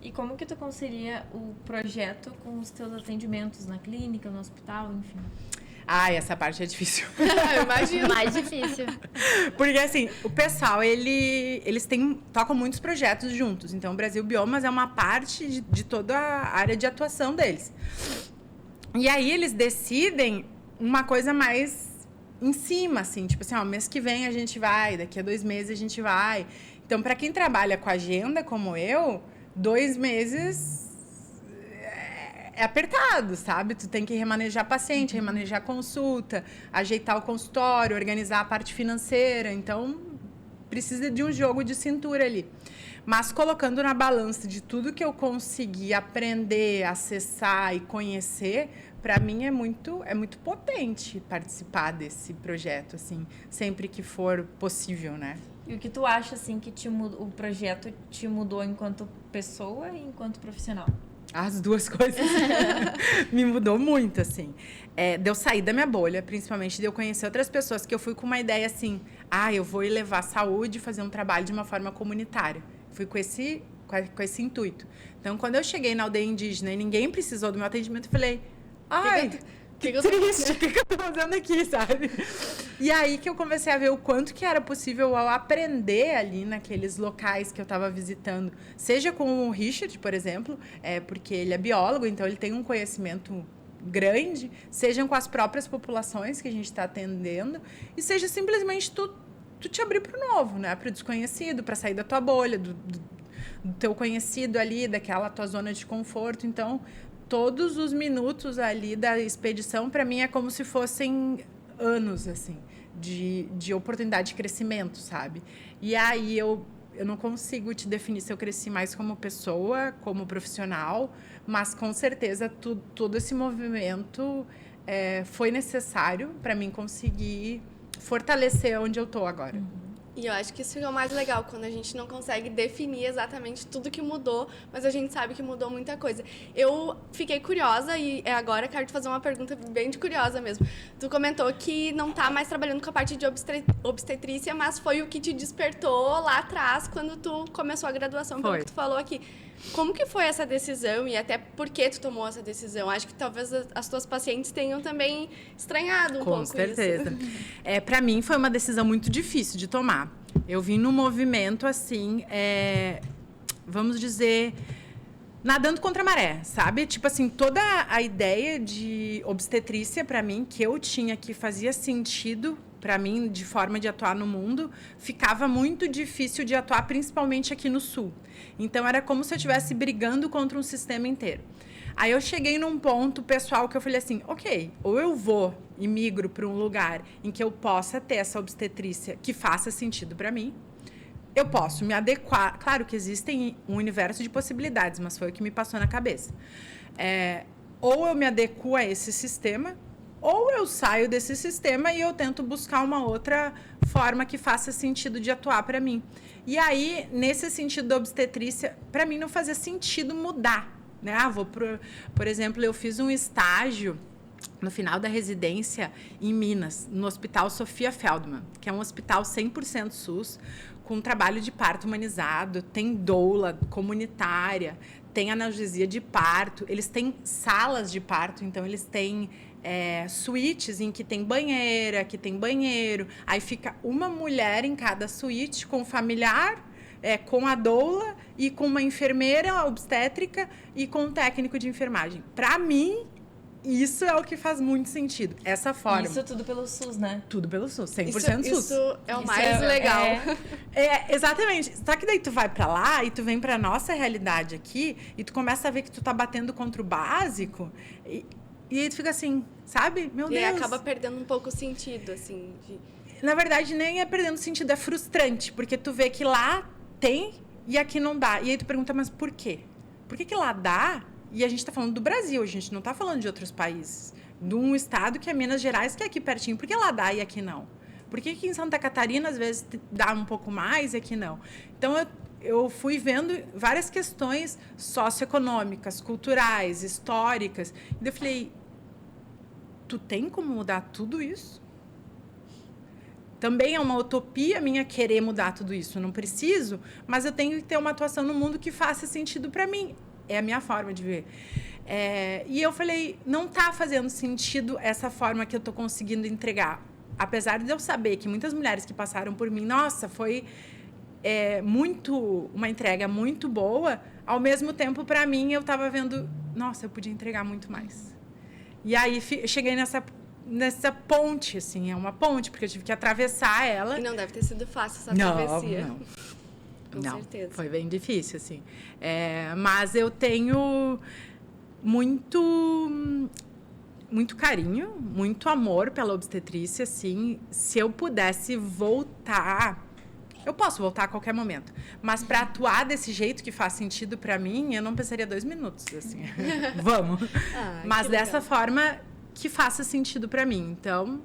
E como que tu concilia o projeto com os teus atendimentos na clínica, no hospital, enfim? Essa parte é difícil. Eu imagino. Mais difícil. Porque, assim, o pessoal, eles tocam muitos projetos juntos. Então, o Brasil Biomas é uma parte de toda a área de atuação deles. E aí, eles decidem uma coisa mais em cima, assim. Tipo assim, mês que vem a gente vai, daqui a 2 meses a gente vai. Então, para quem trabalha com agenda, como eu, 2 meses é apertado, sabe? Tu tem que remanejar paciente, remanejar consulta, ajeitar o consultório, organizar a parte financeira. Então, precisa de um jogo de cintura ali. Mas colocando na balança de tudo que eu consegui aprender, acessar e conhecer, para mim é muito potente participar desse projeto, assim, sempre que for possível, né? E o que tu acha, assim, que o projeto te mudou enquanto pessoa e enquanto profissional? As duas coisas me mudou muito, assim. De eu sair da minha bolha, principalmente de eu conhecer outras pessoas, que eu fui com uma ideia assim, eu vou elevar saúde e fazer um trabalho de uma forma comunitária. Fui com esse intuito. Então, quando eu cheguei na aldeia indígena e ninguém precisou do meu atendimento, eu falei, que triste, o que eu tô fazendo aqui, sabe? E aí que eu comecei a ver o quanto que era possível eu aprender ali naqueles locais que eu estava visitando. Seja com o Richard, por exemplo, porque ele é biólogo, então ele tem um conhecimento grande, sejam com as próprias populações que a gente está atendendo, e seja simplesmente tu te abrir para o novo, né? Para o desconhecido, para sair da tua bolha, do teu conhecido ali, daquela tua zona de conforto. Então, todos os minutos ali da expedição, para mim, é como se fossem anos, assim, de oportunidade de crescimento, sabe? E aí eu não consigo te definir se eu cresci mais como pessoa, como profissional, mas com certeza todo esse movimento foi necessário para mim conseguir fortalecer onde eu tô agora. E eu acho que isso é o mais legal, quando a gente não consegue definir exatamente tudo que mudou, mas a gente sabe que mudou muita coisa. Eu fiquei curiosa e agora quero te fazer uma pergunta bem de curiosa mesmo. Tu comentou que não tá mais trabalhando com a parte de obstetrícia, mas foi o que te despertou lá atrás, quando tu começou a graduação, pelo que tu falou aqui. Como que foi essa decisão e até por que tu tomou essa decisão? Acho que talvez as tuas pacientes tenham também estranhado um pouco isso. Com certeza. Para mim foi uma decisão muito difícil de tomar. Eu vim num movimento assim, vamos dizer, nadando contra a maré, sabe? Tipo assim, toda a ideia de obstetrícia para mim que eu tinha, que fazia sentido para mim de forma de atuar no mundo, ficava muito difícil de atuar, principalmente aqui no Sul. Então era como se eu estivesse brigando contra um sistema inteiro. Aí eu cheguei num ponto pessoal que eu falei assim, ok, ou eu vou e migro para um lugar em que eu possa ter essa obstetrícia que faça sentido para mim, eu posso me adequar. Claro que existem um universo de possibilidades, mas foi o que me passou na cabeça. Ou eu me adequo a esse sistema, ou eu saio desse sistema e eu tento buscar uma outra forma que faça sentido de atuar para mim. E aí, nesse sentido da obstetrícia, para mim não fazia sentido mudar, né? Por exemplo, eu fiz um estágio no final da residência em Minas, no Hospital Sofia Feldman, que é um hospital 100% SUS, com trabalho de parto humanizado, tem doula comunitária, tem analgesia de parto, eles têm salas de parto, então eles têm suítes em que tem banheira, que tem banheiro, aí fica uma mulher em cada suíte com o familiar, com a doula e com uma enfermeira obstétrica e com um técnico de enfermagem. Para mim, isso é o que faz muito sentido. Essa forma. Isso tudo pelo SUS, né? Tudo pelo SUS, 100% SUS. Isso é o mais legal. Exatamente. Só que daí tu vai pra lá e tu vem pra nossa realidade aqui e tu começa a ver que tu tá batendo contra o básico e aí tu fica assim, sabe? Meu Deus. E acaba perdendo um pouco o sentido, assim. Na verdade, nem é perdendo sentido, é frustrante, porque tu vê que lá tem e aqui não dá. E aí tu pergunta, mas por quê? Por que lá dá? E a gente está falando do Brasil, a gente não está falando de outros países. De um estado que é Minas Gerais, que é aqui pertinho. Por que lá dá e aqui não? Por que aqui em Santa Catarina, às vezes, dá um pouco mais e aqui não? Então, eu fui vendo várias questões socioeconômicas, culturais, históricas. E eu falei, tu tem como mudar tudo isso? Também é uma utopia minha querer mudar tudo isso. Eu não preciso, mas eu tenho que ter uma atuação no mundo que faça sentido para mim. É a minha forma de ver. E eu falei, não está fazendo sentido essa forma que eu estou conseguindo entregar. Apesar de eu saber que muitas mulheres que passaram por mim, nossa, foi uma entrega muito boa, ao mesmo tempo, para mim, eu estava vendo, nossa, eu podia entregar muito mais. E aí, cheguei nessa ponte, assim, é uma ponte, porque eu tive que atravessar ela. E não deve ter sido fácil essa travessia. Não. Com certeza. Foi bem difícil, assim. Mas eu tenho muito carinho, muito amor pela obstetrícia, assim. Se eu pudesse voltar, eu posso voltar a qualquer momento. Mas para atuar desse jeito que faz sentido para mim, eu não pensaria 2 minutos, assim. Vamos. Mas dessa forma que faça sentido para mim. Então,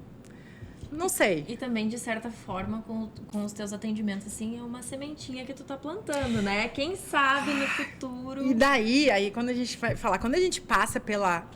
não sei. E também, de certa forma, com os teus atendimentos, assim, é uma sementinha que tu tá plantando, né? Quem sabe no futuro... E daí, quando a gente vai falar, quando a gente passa pela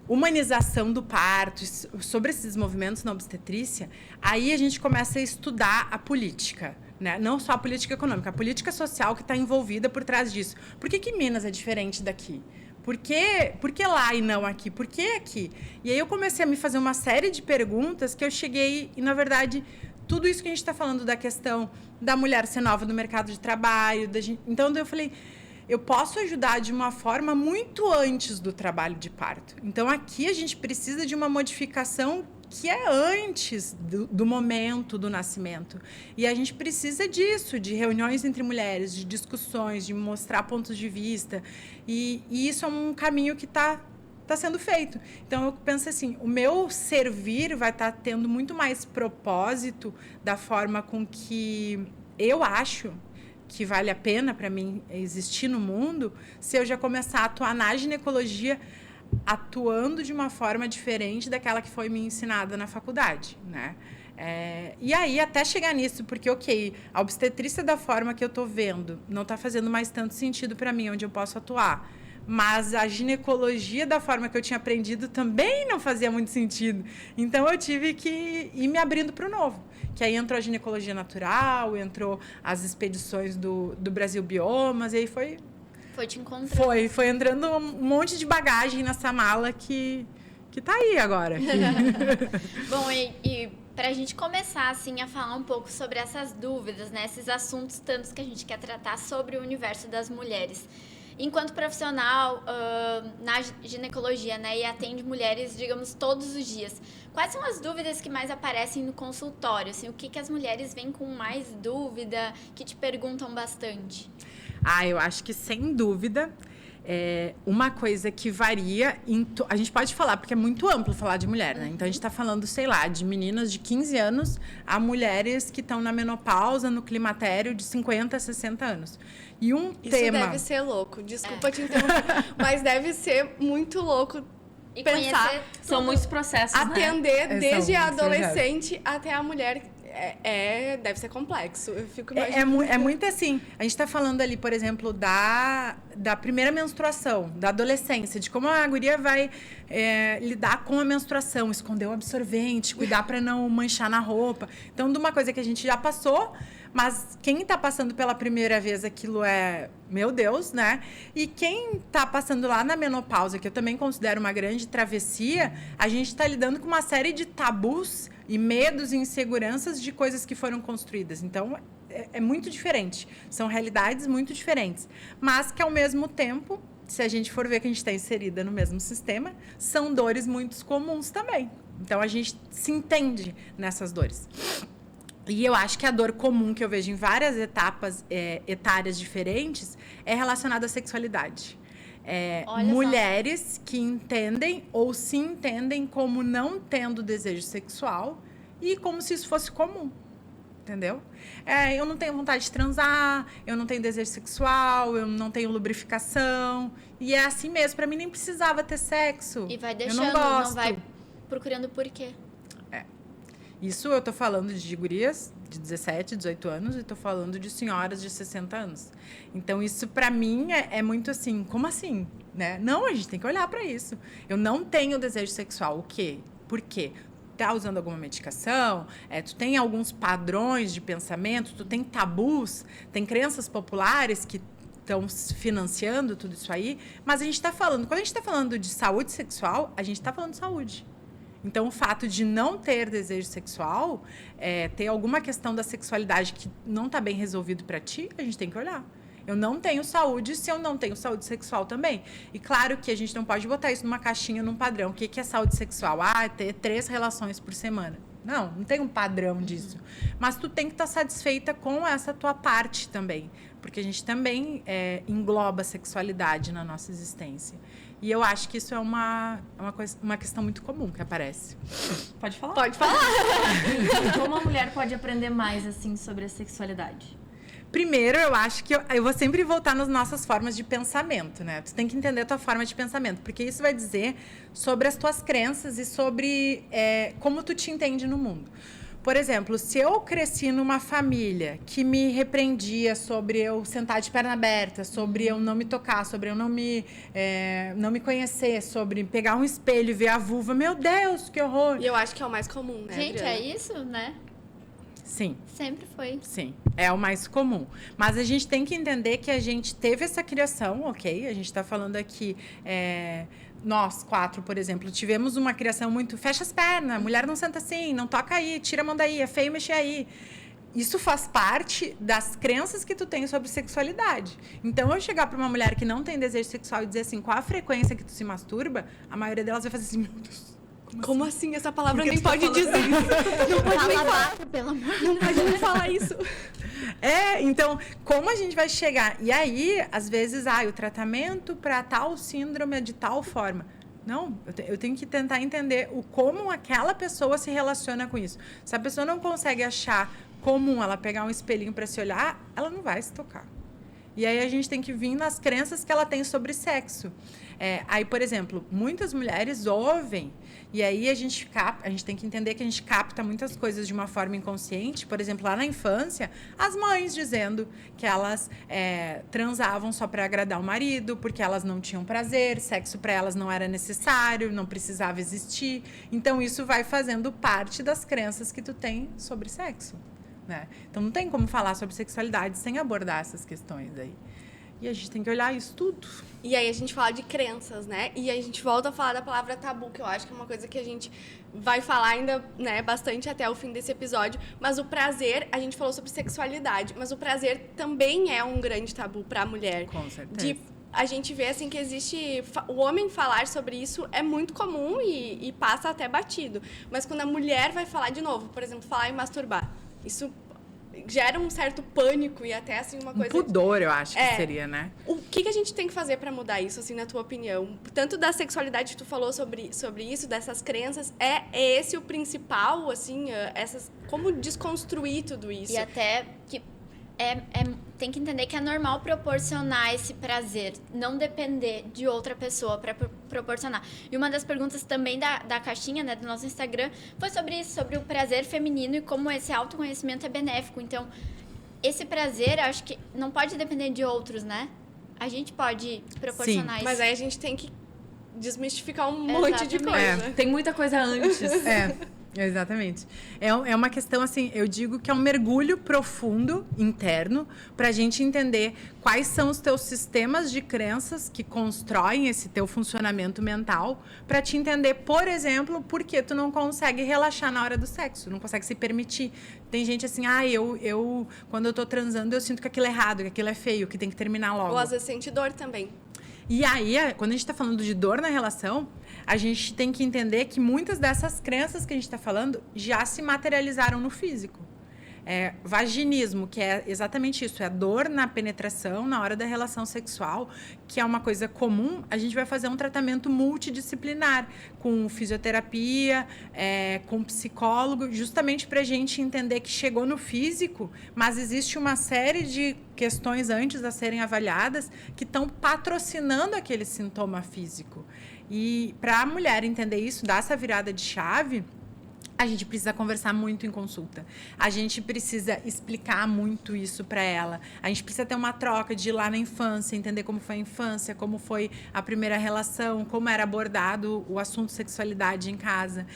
humanização do parto, sobre esses movimentos na obstetrícia, aí a gente começa a estudar a política, né? Não só a política econômica, a política social que está envolvida por trás disso. Por que Minas é diferente daqui? Por que lá e não aqui? Por que aqui? E aí eu comecei a me fazer uma série de perguntas que eu cheguei... E, na verdade, tudo isso que a gente está falando da questão da mulher ser nova no mercado de trabalho... Então, eu falei, eu posso ajudar de uma forma muito antes do trabalho de parto. Então, aqui a gente precisa de uma modificação que é antes do momento do nascimento. E a gente precisa disso, de reuniões entre mulheres, de discussões, de mostrar pontos de vista. E isso é um caminho que está sendo feito. Então, eu penso assim, o meu servir vai estar tendo muito mais propósito da forma com que eu acho que vale a pena para mim existir no mundo, se eu já começar a atuar na ginecologia atuando de uma forma diferente daquela que foi me ensinada na faculdade, né? E aí, até chegar nisso, porque, ok, a obstetrícia da forma que eu tô vendo não tá fazendo mais tanto sentido para mim, onde eu posso atuar. Mas a ginecologia da forma que eu tinha aprendido também não fazia muito sentido. Então, eu tive que ir me abrindo para o novo. Que aí entrou a ginecologia natural, entrou as expedições do Brasil Biomas, e aí foi te encontrando. Foi entrando um monte de bagagem nessa mala que tá aí agora. Bom, e pra gente começar, assim, a falar um pouco sobre essas dúvidas, né? Esses assuntos tantos que a gente quer tratar sobre o universo das mulheres. Enquanto profissional na ginecologia, né? E atende mulheres, digamos, todos os dias. Quais são as dúvidas que mais aparecem no consultório? Assim, o que as mulheres vêm com mais dúvida, que te perguntam bastante? Eu acho que, sem dúvida, uma coisa que varia... A gente pode falar, porque é muito amplo falar de mulher, né? Então, a gente está falando, sei lá, de meninas de 15 anos a mulheres que estão na menopausa, no climatério, de 50 a 60 anos. E Isso deve ser louco. Desculpa te interromper, mas deve ser muito louco E pensar... São muitos processos, Atender né? desde a adolescente até a mulher... deve ser complexo. Eu fico imaginando. É muito assim. A gente está falando ali, por exemplo, da primeira menstruação, da adolescência, de como a guria vai lidar com a menstruação, esconder o absorvente, cuidar para não manchar na roupa. Então, de uma coisa que a gente já passou, mas quem está passando pela primeira vez aquilo meu Deus, né? E quem está passando lá na menopausa, que eu também considero uma grande travessia, a gente está lidando com uma série de tabus e medos e inseguranças de coisas que foram construídas. Então, é muito diferente. São realidades muito diferentes. Mas que, ao mesmo tempo, se a gente for ver que a gente está inserida no mesmo sistema, são dores muito comuns também. Então, a gente se entende nessas dores. E eu acho que a dor comum que eu vejo em várias etapas etárias diferentes é relacionada à sexualidade. Mulheres que entendem ou se entendem como não tendo desejo sexual e como se isso fosse comum, entendeu? Eu não tenho vontade de transar, eu não tenho desejo sexual, eu não tenho lubrificação, e é assim mesmo, pra mim nem precisava ter sexo. E vai deixando, eu não gosto. não vai procurando por quê. Isso eu tô falando de gurias de 17, 18 anos e tô falando de senhoras de 60 anos. Então, isso pra mim é muito assim, como assim? Né? Não, a gente tem que olhar pra isso. Eu não tenho desejo sexual. O quê? Por quê? Tá usando alguma medicação? Tu tem alguns padrões de pensamento? Tu tem tabus? Tem crenças populares que estão financiando tudo isso aí? Mas a gente está falando... Quando a gente está falando de saúde sexual, a gente está falando de saúde. Então, o fato de não ter desejo sexual, ter alguma questão da sexualidade que não está bem resolvido para ti, a gente tem que olhar. Eu não tenho saúde se eu não tenho saúde sexual também. E claro que a gente não pode botar isso numa caixinha, num padrão. O que é saúde sexual? Ter 3 relações por semana. Não tem um padrão disso. Mas tu tem que estar satisfeita com essa tua parte também. Porque a gente também engloba a sexualidade na nossa existência. E eu acho que isso é uma questão muito comum que aparece. Pode falar? Pode falar. Como a mulher pode aprender mais, assim, sobre a sexualidade? Primeiro, eu acho que eu vou sempre voltar nas nossas formas de pensamento, né? Tu tem que entender a tua forma de pensamento, porque isso vai dizer sobre as tuas crenças e sobre como tu te entende no mundo. Por exemplo, se eu cresci numa família que me repreendia sobre eu sentar de perna aberta, sobre eu não me tocar, sobre eu não me conhecer, sobre pegar um espelho e ver a vulva, meu Deus, que horror! E eu acho que é o mais comum, né, Gente, Adriana? é isso, né? Sim. Sempre foi. Sim, é o mais comum. Mas a gente tem que entender que a gente teve essa criação, ok? A gente está falando aqui... Nós 4, por exemplo, tivemos uma criação muito... Fecha as pernas, mulher não senta assim, não toca aí, tira a mão daí, é feio mexer aí. Isso faz parte das crenças que tu tem sobre sexualidade. Então, eu chegar para uma mulher que não tem desejo sexual e dizer assim, qual a frequência que tu se masturba, a maioria delas vai fazer assim, meu Deus... Como assim? Essa palavra nem Por que tu tá pode dizer isso. Não pode nem falar. Pelo amor de Não pode nem falar isso. Então, como a gente vai chegar? E aí, às vezes, o tratamento para tal síndrome é de tal forma. Não, eu tenho que tentar entender como aquela pessoa se relaciona com isso. Se a pessoa não consegue achar comum ela pegar um espelhinho para se olhar, ela não vai se tocar. E aí a gente tem que vir nas crenças que ela tem sobre sexo. Aí, por exemplo, muitas mulheres ouvem, e aí a gente tem que entender que a gente capta muitas coisas de uma forma inconsciente. Por exemplo, lá na infância, as mães dizendo que elas transavam só para agradar o marido, porque elas não tinham prazer, sexo para elas não era necessário, não precisava existir. Então, isso vai fazendo parte das crenças que tu tem sobre sexo, né? Então, não tem como falar sobre sexualidade sem abordar essas questões aí. E a gente tem que olhar isso tudo. E aí a gente fala de crenças, né? E a gente volta a falar da palavra tabu, que eu acho que é uma coisa que a gente vai falar ainda, né, bastante até o fim desse episódio. Mas o prazer, a gente falou sobre sexualidade, mas o prazer também é um grande tabu para a mulher. Com certeza. A gente vê assim que existe o homem falar sobre isso é muito comum e passa até batido. Mas quando a mulher vai falar de novo, por exemplo, falar em masturbar, isso gera um certo pânico e até assim uma coisa... pudor, eu acho que seria, né? O que a gente tem que fazer para mudar isso, assim, na tua opinião? Tanto da sexualidade que tu falou sobre isso, dessas crenças, é esse o principal, assim, como desconstruir tudo isso? E até que tem que entender que é normal proporcionar esse prazer, não depender de outra pessoa para proporcionar. E uma das perguntas também da caixinha, né, do nosso Instagram, foi sobre isso, sobre o prazer feminino e como esse autoconhecimento é benéfico. Então, esse prazer, acho que não pode depender de outros, né? A gente pode proporcionar isso. Mas aí a gente tem que desmistificar um monte de coisa. Tem muita coisa antes. Exatamente. É uma questão, assim, eu digo que é um mergulho profundo, interno, para a gente entender quais são os teus sistemas de crenças que constroem esse teu funcionamento mental, para te entender, por exemplo, por que tu não consegue relaxar na hora do sexo, não consegue se permitir. Tem gente assim, eu quando eu tô transando, eu sinto que aquilo é errado, que aquilo é feio, que tem que terminar logo. Ou às vezes sente dor também. E aí, quando a gente está falando de dor na relação, a gente tem que entender que muitas dessas crenças que a gente está falando já se materializaram no físico. Vaginismo, que é exatamente isso, é a dor na penetração, na hora da relação sexual, que é uma coisa comum. A gente vai fazer um tratamento multidisciplinar, com fisioterapia, com psicólogo, justamente para a gente entender que chegou no físico, mas existe uma série de questões antes a serem avaliadas que estão patrocinando aquele sintoma físico. E para a mulher entender isso, dar essa virada de chave, a gente precisa conversar muito em consulta. A gente precisa explicar muito isso para ela. A gente precisa ter uma troca de ir lá na infância, entender como foi a infância, como foi a primeira relação, como era abordado o assunto sexualidade em casa.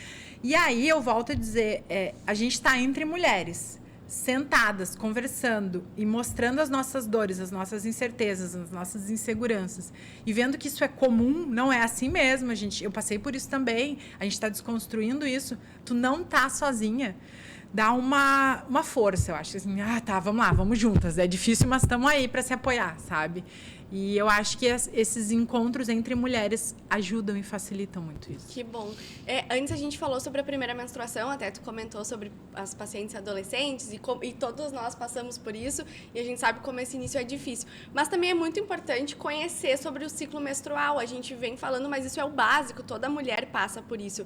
E aí eu volto a dizer, a gente está entre mulheres, sentadas, conversando e mostrando as nossas dores, as nossas incertezas, as nossas inseguranças. E vendo que isso é comum, não é assim mesmo. Eu passei por isso também, a gente está desconstruindo isso. Tu não tá sozinha. Dá uma força, eu acho. Assim, vamos lá, vamos juntas. É difícil, mas estamos aí para se apoiar, sabe? E eu acho que esses encontros entre mulheres ajudam e facilitam muito isso. Que bom. Antes a gente falou sobre a primeira menstruação, até tu comentou sobre as pacientes adolescentes e todos nós passamos por isso e a gente sabe como esse início é difícil. Mas também é muito importante conhecer sobre o ciclo menstrual. A gente vem falando, mas isso é o básico, toda mulher passa por isso.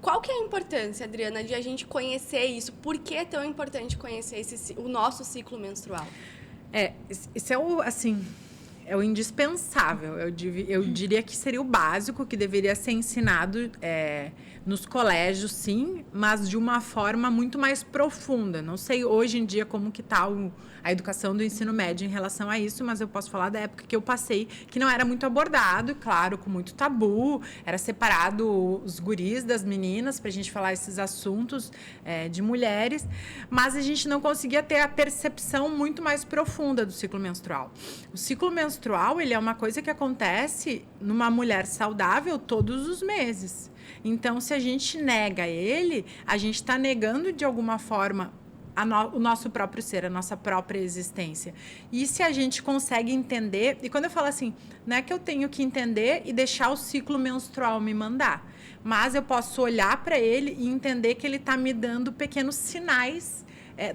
Qual que é a importância, Adriana, de a gente conhecer isso? Por que é tão importante conhecer o nosso ciclo menstrual? Isso é o indispensável. Eu diria que seria o básico, que deveria ser ensinado nos colégios, sim, mas de uma forma muito mais profunda. Não sei hoje em dia como que está a educação do ensino médio em relação a isso, mas eu posso falar da época que eu passei, que não era muito abordado, claro, com muito tabu. Era separado os guris das meninas para a gente falar esses assuntos de mulheres, mas a gente não conseguia ter a percepção muito mais profunda do ciclo menstrual. O ciclo menstrual, ele é uma coisa que acontece numa mulher saudável todos os meses. Então, se a gente nega ele, a gente está negando de alguma forma o nosso próprio ser, a nossa própria existência. E se a gente consegue entender, e quando eu falo assim, não é que eu tenho que entender e deixar o ciclo menstrual me mandar, mas eu posso olhar para ele e entender que ele está me dando pequenos sinais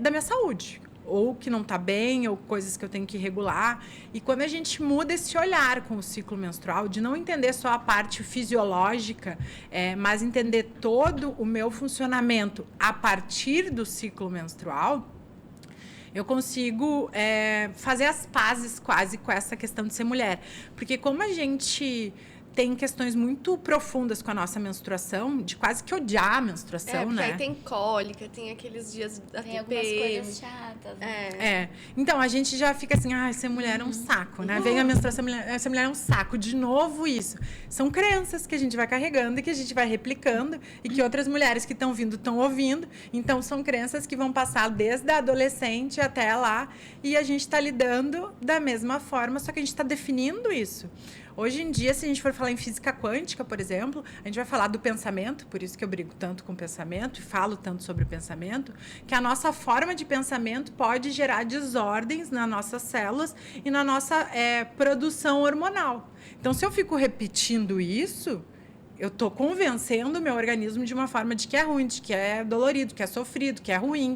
da minha saúde, ou que não está bem, ou coisas que eu tenho que regular. E quando a gente muda esse olhar com o ciclo menstrual, de não entender só a parte fisiológica, mas entender todo o meu funcionamento a partir do ciclo menstrual, eu consigo fazer as pazes quase com essa questão de ser mulher. Porque como a gente tem questões muito profundas com a nossa menstruação, de quase que odiar a menstruação, porque né? aí tem cólica, tem aqueles dias da Tem algumas TPM. coisas chatas. Né? Então, a gente já fica assim, ser mulher é um saco, né? Vem a menstruação, ser mulher é um saco. De novo isso. São crenças que a gente vai carregando e que a gente vai replicando e que outras mulheres que estão vindo estão ouvindo. Então, são crenças que vão passar desde a adolescente até lá e a gente está lidando da mesma forma, só que a gente está definindo isso. Hoje em dia, se a gente for falar em física quântica, por exemplo, a gente vai falar do pensamento, por isso que eu brigo tanto com o pensamento e falo tanto sobre o pensamento, que a nossa forma de pensamento pode gerar desordens nas nossas células e na nossa produção hormonal. Então, se eu fico repetindo isso, eu estou convencendo o meu organismo de uma forma de que é ruim, de que é dolorido, que é sofrido, que é ruim.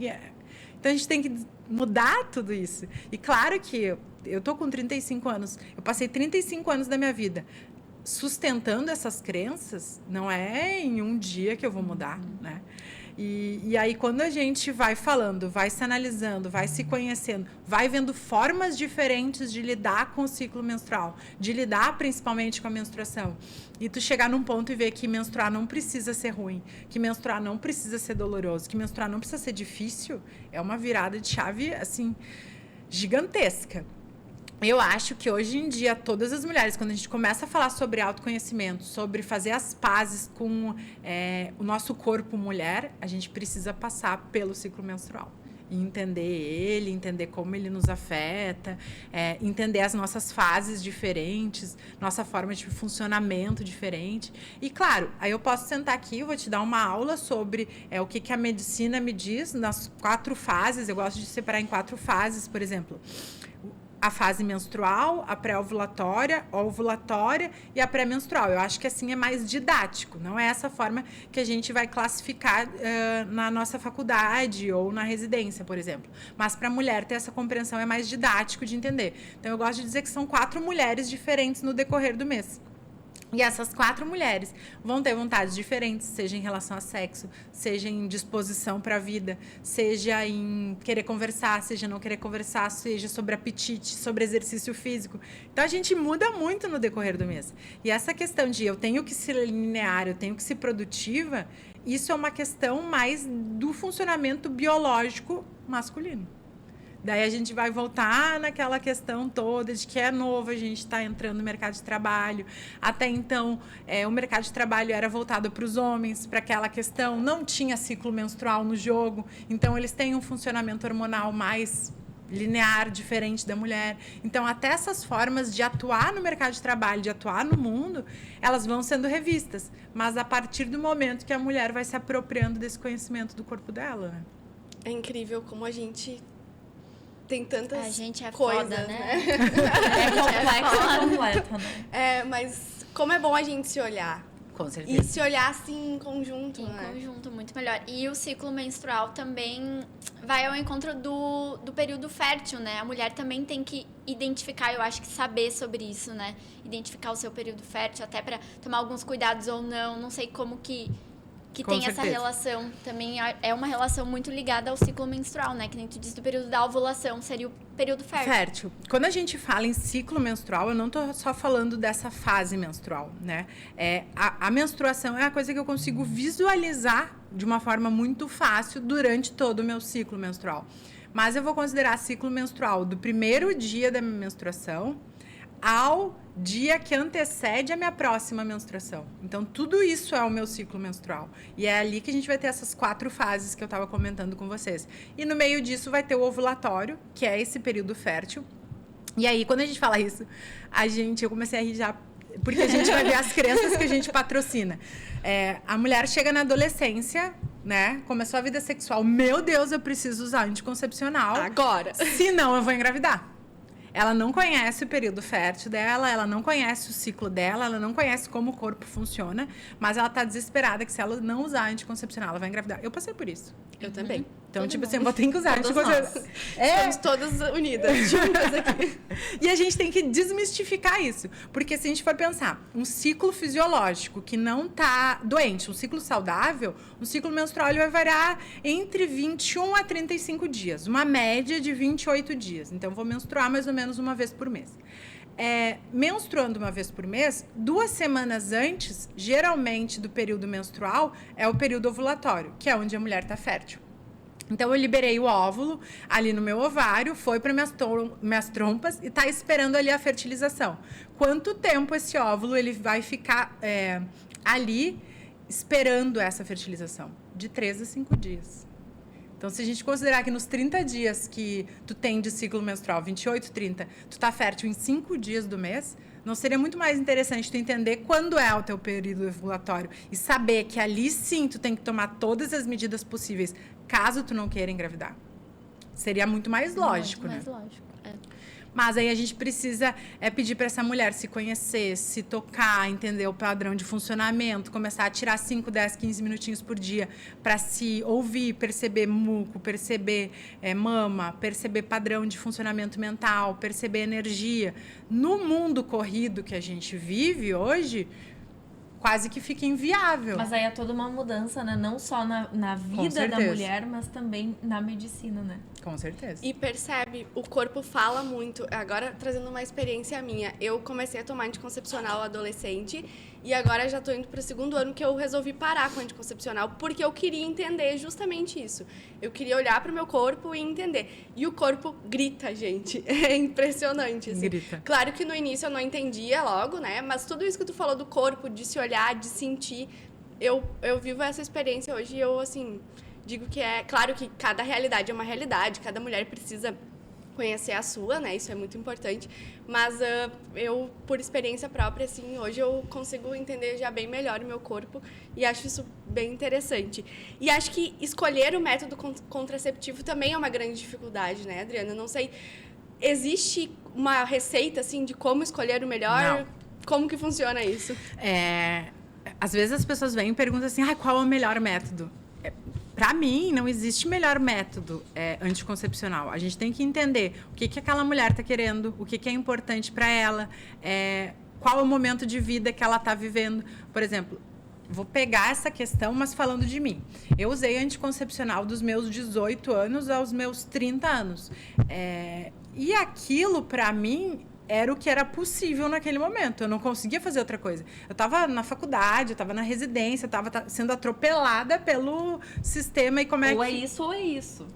Então, a gente tem que mudar tudo isso. E claro que eu tô com 35 anos, eu passei 35 anos da minha vida sustentando essas crenças, não é em um dia que eu vou mudar, né? E aí, quando a gente vai falando, vai se analisando, vai se conhecendo, vai vendo formas diferentes de lidar com o ciclo menstrual, de lidar principalmente com a menstruação, e tu chegar num ponto e ver que menstruar não precisa ser ruim, que menstruar não precisa ser doloroso, que menstruar não precisa ser difícil, é uma virada de chave, assim, gigantesca. Eu acho que hoje em dia, todas as mulheres, quando a gente começa a falar sobre autoconhecimento, sobre fazer as pazes com o nosso corpo mulher, a gente precisa passar pelo ciclo menstrual. E entender ele, entender como ele nos afeta, entender as nossas fases diferentes, nossa forma de funcionamento diferente. E, claro, aí eu posso sentar aqui, eu vou te dar uma aula sobre o que a medicina me diz nas 4 fases. Eu gosto de separar em 4 fases, por exemplo. A fase menstrual, a pré-ovulatória, a ovulatória e a pré-menstrual. Eu acho que assim é mais didático, não é essa forma que a gente vai classificar na nossa faculdade ou na residência, por exemplo. Mas para a mulher ter essa compreensão é mais didático de entender. Então eu gosto de dizer que são 4 mulheres diferentes no decorrer do mês. E essas 4 mulheres vão ter vontades diferentes, seja em relação a sexo, seja em disposição para a vida, seja em querer conversar, seja não querer conversar, seja sobre apetite, sobre exercício físico. Então, a gente muda muito no decorrer do mês. E essa questão de eu tenho que ser linear, eu tenho que ser produtiva, isso é uma questão mais do funcionamento biológico masculino. Daí a gente vai voltar naquela questão toda de que é novo, a gente está entrando no mercado de trabalho. Até então, o mercado de trabalho era voltado para os homens, para aquela questão, não tinha ciclo menstrual no jogo, então eles têm um funcionamento hormonal mais linear, diferente da mulher. Então, até essas formas de atuar no mercado de trabalho, de atuar no mundo, elas vão sendo revistas. Mas a partir do momento que a mulher vai se apropriando desse conhecimento do corpo dela, né? É incrível como a gente tem tantas A gente é coisas, foda, né? É completa, né? Mas como é bom a gente se olhar. Com certeza. E se olhar assim em conjunto, Em né? conjunto, muito melhor. E o ciclo menstrual também vai ao encontro do período fértil, né? A mulher também tem que identificar, eu acho que saber sobre isso, né? Identificar o seu período fértil, até para tomar alguns cuidados ou não sei como que Com tem certeza. essa relação. Também é uma relação muito ligada ao ciclo menstrual, né? Que nem tu disse, do período da ovulação seria o período fértil. Fértil. Quando a gente fala em ciclo menstrual, eu não estou só falando dessa fase menstrual, né? A menstruação é a coisa que eu consigo visualizar de uma forma muito fácil durante todo o meu ciclo menstrual. Mas eu vou considerar ciclo menstrual do primeiro dia da minha menstruação ao dia que antecede a minha próxima menstruação. Então, tudo isso é o meu ciclo menstrual. E é ali que a gente vai ter essas 4 fases que eu estava comentando com vocês. E no meio disso vai ter o ovulatório, que é esse período fértil. E aí, quando a gente fala isso, eu comecei a rir já, porque a gente vai ver as crenças que a gente patrocina. A mulher chega na adolescência, né? Começou a vida sexual. Meu Deus, eu preciso usar anticoncepcional. Agora. Senão eu vou engravidar. Ela não conhece o período fértil dela, ela não conhece o ciclo dela, ela não conhece como o corpo funciona, mas ela tá desesperada que se ela não usar anticoncepcional, ela vai engravidar. Eu passei por isso. Eu também. Então, tipo assim, eu vou ter que usar Todas anticoncepcional. Estamos todas unidas, juntas aqui. E a gente tem que desmistificar isso. Porque se a gente for pensar, um ciclo fisiológico que não tá doente, um ciclo saudável, um ciclo menstrual ele vai variar entre 21 a 35 dias. Uma média de 28 dias. Então, eu vou menstruar mais ou menos uma vez por mês. Menstruando uma vez por mês, 2 semanas antes, geralmente do período menstrual, é o período ovulatório, que é onde a mulher está fértil. Então, eu liberei o óvulo ali no meu ovário, foi para minhas trompas e está esperando ali a fertilização. Quanto tempo esse óvulo ele vai ficar ali esperando essa fertilização? De 3 a 5 dias. Então, se a gente considerar que nos 30 dias que tu tem de ciclo menstrual, 28, 30, tu tá fértil em 5 dias do mês, não seria muito mais interessante tu entender quando é o teu período ovulatório e saber que ali sim tu tem que tomar todas as medidas possíveis caso tu não queira engravidar? Seria muito mais lógico, muito né? mais lógico. Mas aí a gente precisa pedir para essa mulher se conhecer, se tocar, entender o padrão de funcionamento, começar a tirar 5, 10, 15 minutinhos por dia para se ouvir, perceber muco, perceber mama, perceber padrão de funcionamento mental, perceber energia. No mundo corrido que a gente vive hoje, quase que fica inviável. Mas aí é toda uma mudança, né? Não só na vida da certeza. mulher, mas também na medicina, né? Com certeza. E percebe, o corpo fala muito. Agora, trazendo uma experiência minha, eu comecei a tomar anticoncepcional adolescente e agora já tô indo pro 2º ano que eu resolvi parar com anticoncepcional porque eu queria entender justamente isso. Eu queria olhar pro meu corpo e entender. E o corpo grita, gente. É impressionante, assim. Grita. Claro que no início eu não entendia logo, né? Mas tudo isso que tu falou do corpo, de se olhar, de sentir, eu vivo essa experiência hoje e eu, assim... Digo que claro que cada realidade é uma realidade, cada mulher precisa conhecer a sua, né? Isso é muito importante. Mas eu, por experiência própria, assim, hoje eu consigo entender já bem melhor o meu corpo e acho isso bem interessante. E acho que escolher o método contraceptivo também é uma grande dificuldade, né, Adriana? Não sei, existe uma receita, assim, de como escolher o melhor? Não. Como que funciona isso? Às vezes as pessoas vêm e perguntam assim, qual é o melhor método? Para mim, não existe melhor método anticoncepcional. A gente tem que entender o que aquela mulher está querendo, o que é importante para ela, qual é o momento de vida que ela está vivendo. Por exemplo, vou pegar essa questão, mas falando de mim. Eu usei anticoncepcional dos meus 18 anos aos meus 30 anos. E aquilo, para mim... era o que era possível naquele momento. Eu não conseguia fazer outra coisa. Eu estava na faculdade, eu estava na residência, eu estava sendo atropelada pelo sistema e como é Ou que... é isso ou é isso.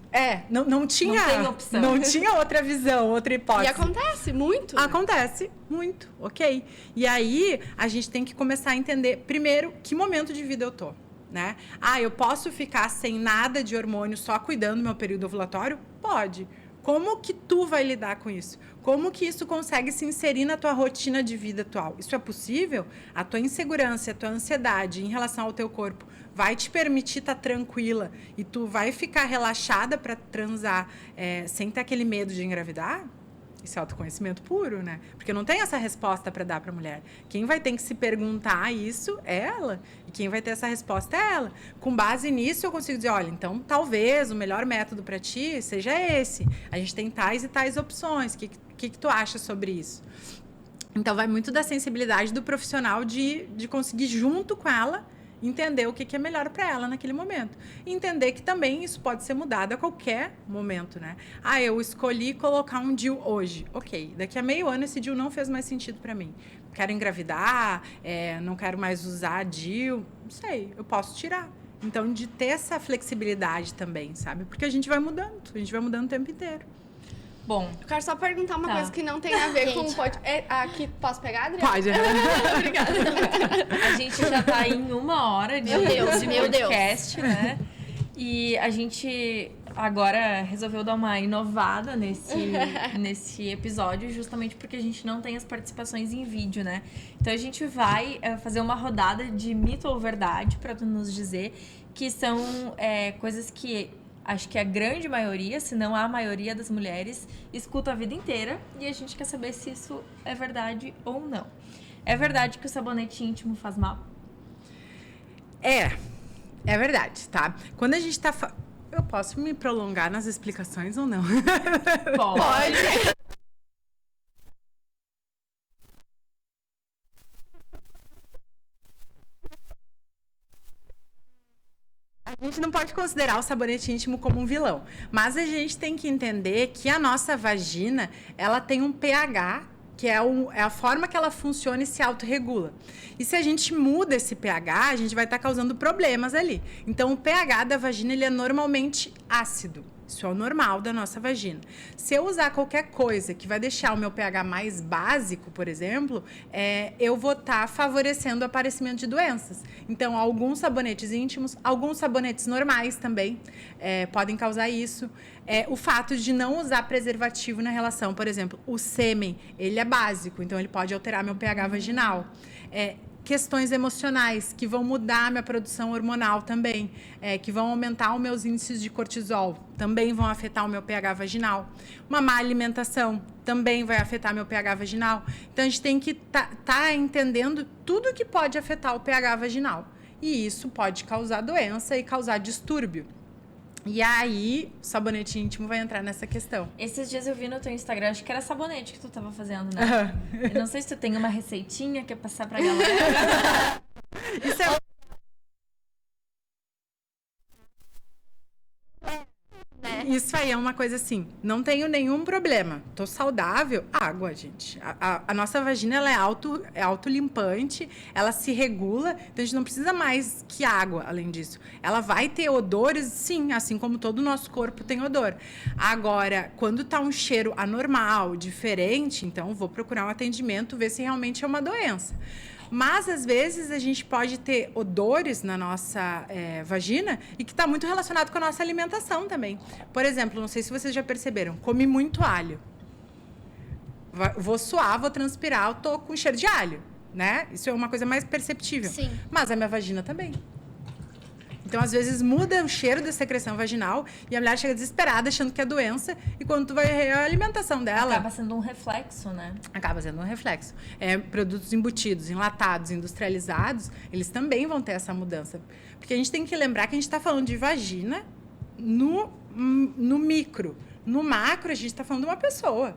Não tinha... Não tem opção. Não tinha outra visão, outra hipótese. E acontece muito, né? Acontece muito, ok. E aí, a gente tem que começar a entender, primeiro, que momento de vida eu tô, né? Eu posso ficar sem nada de hormônio, só cuidando do meu período ovulatório? Pode. Como que tu vai lidar com isso? Como que isso consegue se inserir na tua rotina de vida atual? Isso é possível? A tua insegurança, a tua ansiedade em relação ao teu corpo vai te permitir estar tranquila e tu vai ficar relaxada para transar sem ter aquele medo de engravidar? Isso é autoconhecimento puro, né? Porque não tem essa resposta para dar para a mulher. Quem vai ter que se perguntar isso é ela. E quem vai ter essa resposta é ela. Com base nisso, eu consigo dizer, olha, então talvez o melhor método para ti seja esse. A gente tem tais e tais opções. O que tu acha sobre isso? Então, vai muito da sensibilidade do profissional de conseguir, junto com ela, entender o que é melhor para ela naquele momento. E entender que também isso pode ser mudado a qualquer momento, né? Eu escolhi colocar um DIU hoje. Ok, daqui a meio ano esse DIU não fez mais sentido para mim. Quero engravidar, não quero mais usar DIU, não sei, eu posso tirar. Então, de ter essa flexibilidade também, sabe? Porque a gente vai mudando o tempo inteiro. Bom, Eu quero só perguntar uma coisa que não tem a ver com o podcast. Aqui, posso pegar, Adriana? Pode. Obrigada. a gente já tá em 1 hora de podcast, né? E a gente agora resolveu dar uma inovada nesse episódio, justamente porque a gente não tem as participações em vídeo, né? Então a gente vai fazer uma rodada de mito ou verdade para tu nos dizer que são coisas que acho que a grande maioria, se não a maioria das mulheres, escuta a vida inteira e a gente quer saber se isso é verdade ou não. É verdade que o sabonete íntimo faz mal? É verdade, tá? Quando a gente tá... Eu posso me prolongar nas explicações ou não? Pode. A gente não pode considerar o sabonete íntimo como um vilão, mas a gente tem que entender que a nossa vagina, ela tem um pH, que é a forma que ela funciona e se autorregula. E se a gente muda esse pH, a gente vai estar causando problemas ali. Então, o pH da vagina, ele é normalmente ácido. Isso é o normal da nossa vagina. Se eu usar qualquer coisa que vai deixar o meu pH mais básico, por exemplo, eu vou estar favorecendo o aparecimento de doenças. Então, alguns sabonetes íntimos, alguns sabonetes normais também podem causar isso. O fato de não usar preservativo na relação, por exemplo, o sêmen, ele é básico, então ele pode alterar meu pH vaginal. Questões emocionais que vão mudar a minha produção hormonal também, que vão aumentar os meus índices de cortisol, também vão afetar o meu pH vaginal. Uma má alimentação também vai afetar meu pH vaginal. Então, a gente tem que tá entendendo tudo que pode afetar o pH vaginal. E isso pode causar doença e causar distúrbio. E aí, o sabonete íntimo vai entrar nessa questão. Esses dias eu vi no teu Instagram, acho que era sabonete que tu tava fazendo, né? Eu não sei se tu tem uma receitinha que é passar pra galera. Isso é... Isso aí é uma coisa assim, não tenho nenhum problema, tô saudável, água, gente. A nossa vagina, ela é autolimpante, ela se regula, então a gente não precisa mais que água, além disso. Ela vai ter odores, sim, assim como todo o nosso corpo tem odor. Agora, quando tá um cheiro anormal, diferente, então vou procurar um atendimento, ver se realmente é uma doença. Mas, às vezes, a gente pode ter odores na nossa vagina e que está muito relacionado com a nossa alimentação também. Por exemplo, não sei se vocês já perceberam, comi muito alho. Vou suar, vou transpirar, eu tô com cheiro de alho, né? Isso é uma coisa mais perceptível. Sim. Mas a minha vagina também. Então, às vezes, muda o cheiro da secreção vaginal e a mulher chega desesperada, achando que é doença. E quando tu vai ver a alimentação dela... Acaba sendo um reflexo, né? Acaba sendo um reflexo. Produtos embutidos, enlatados, industrializados, eles também vão ter essa mudança. Porque a gente tem que lembrar que a gente está falando de vagina no micro. No macro, a gente está falando de uma pessoa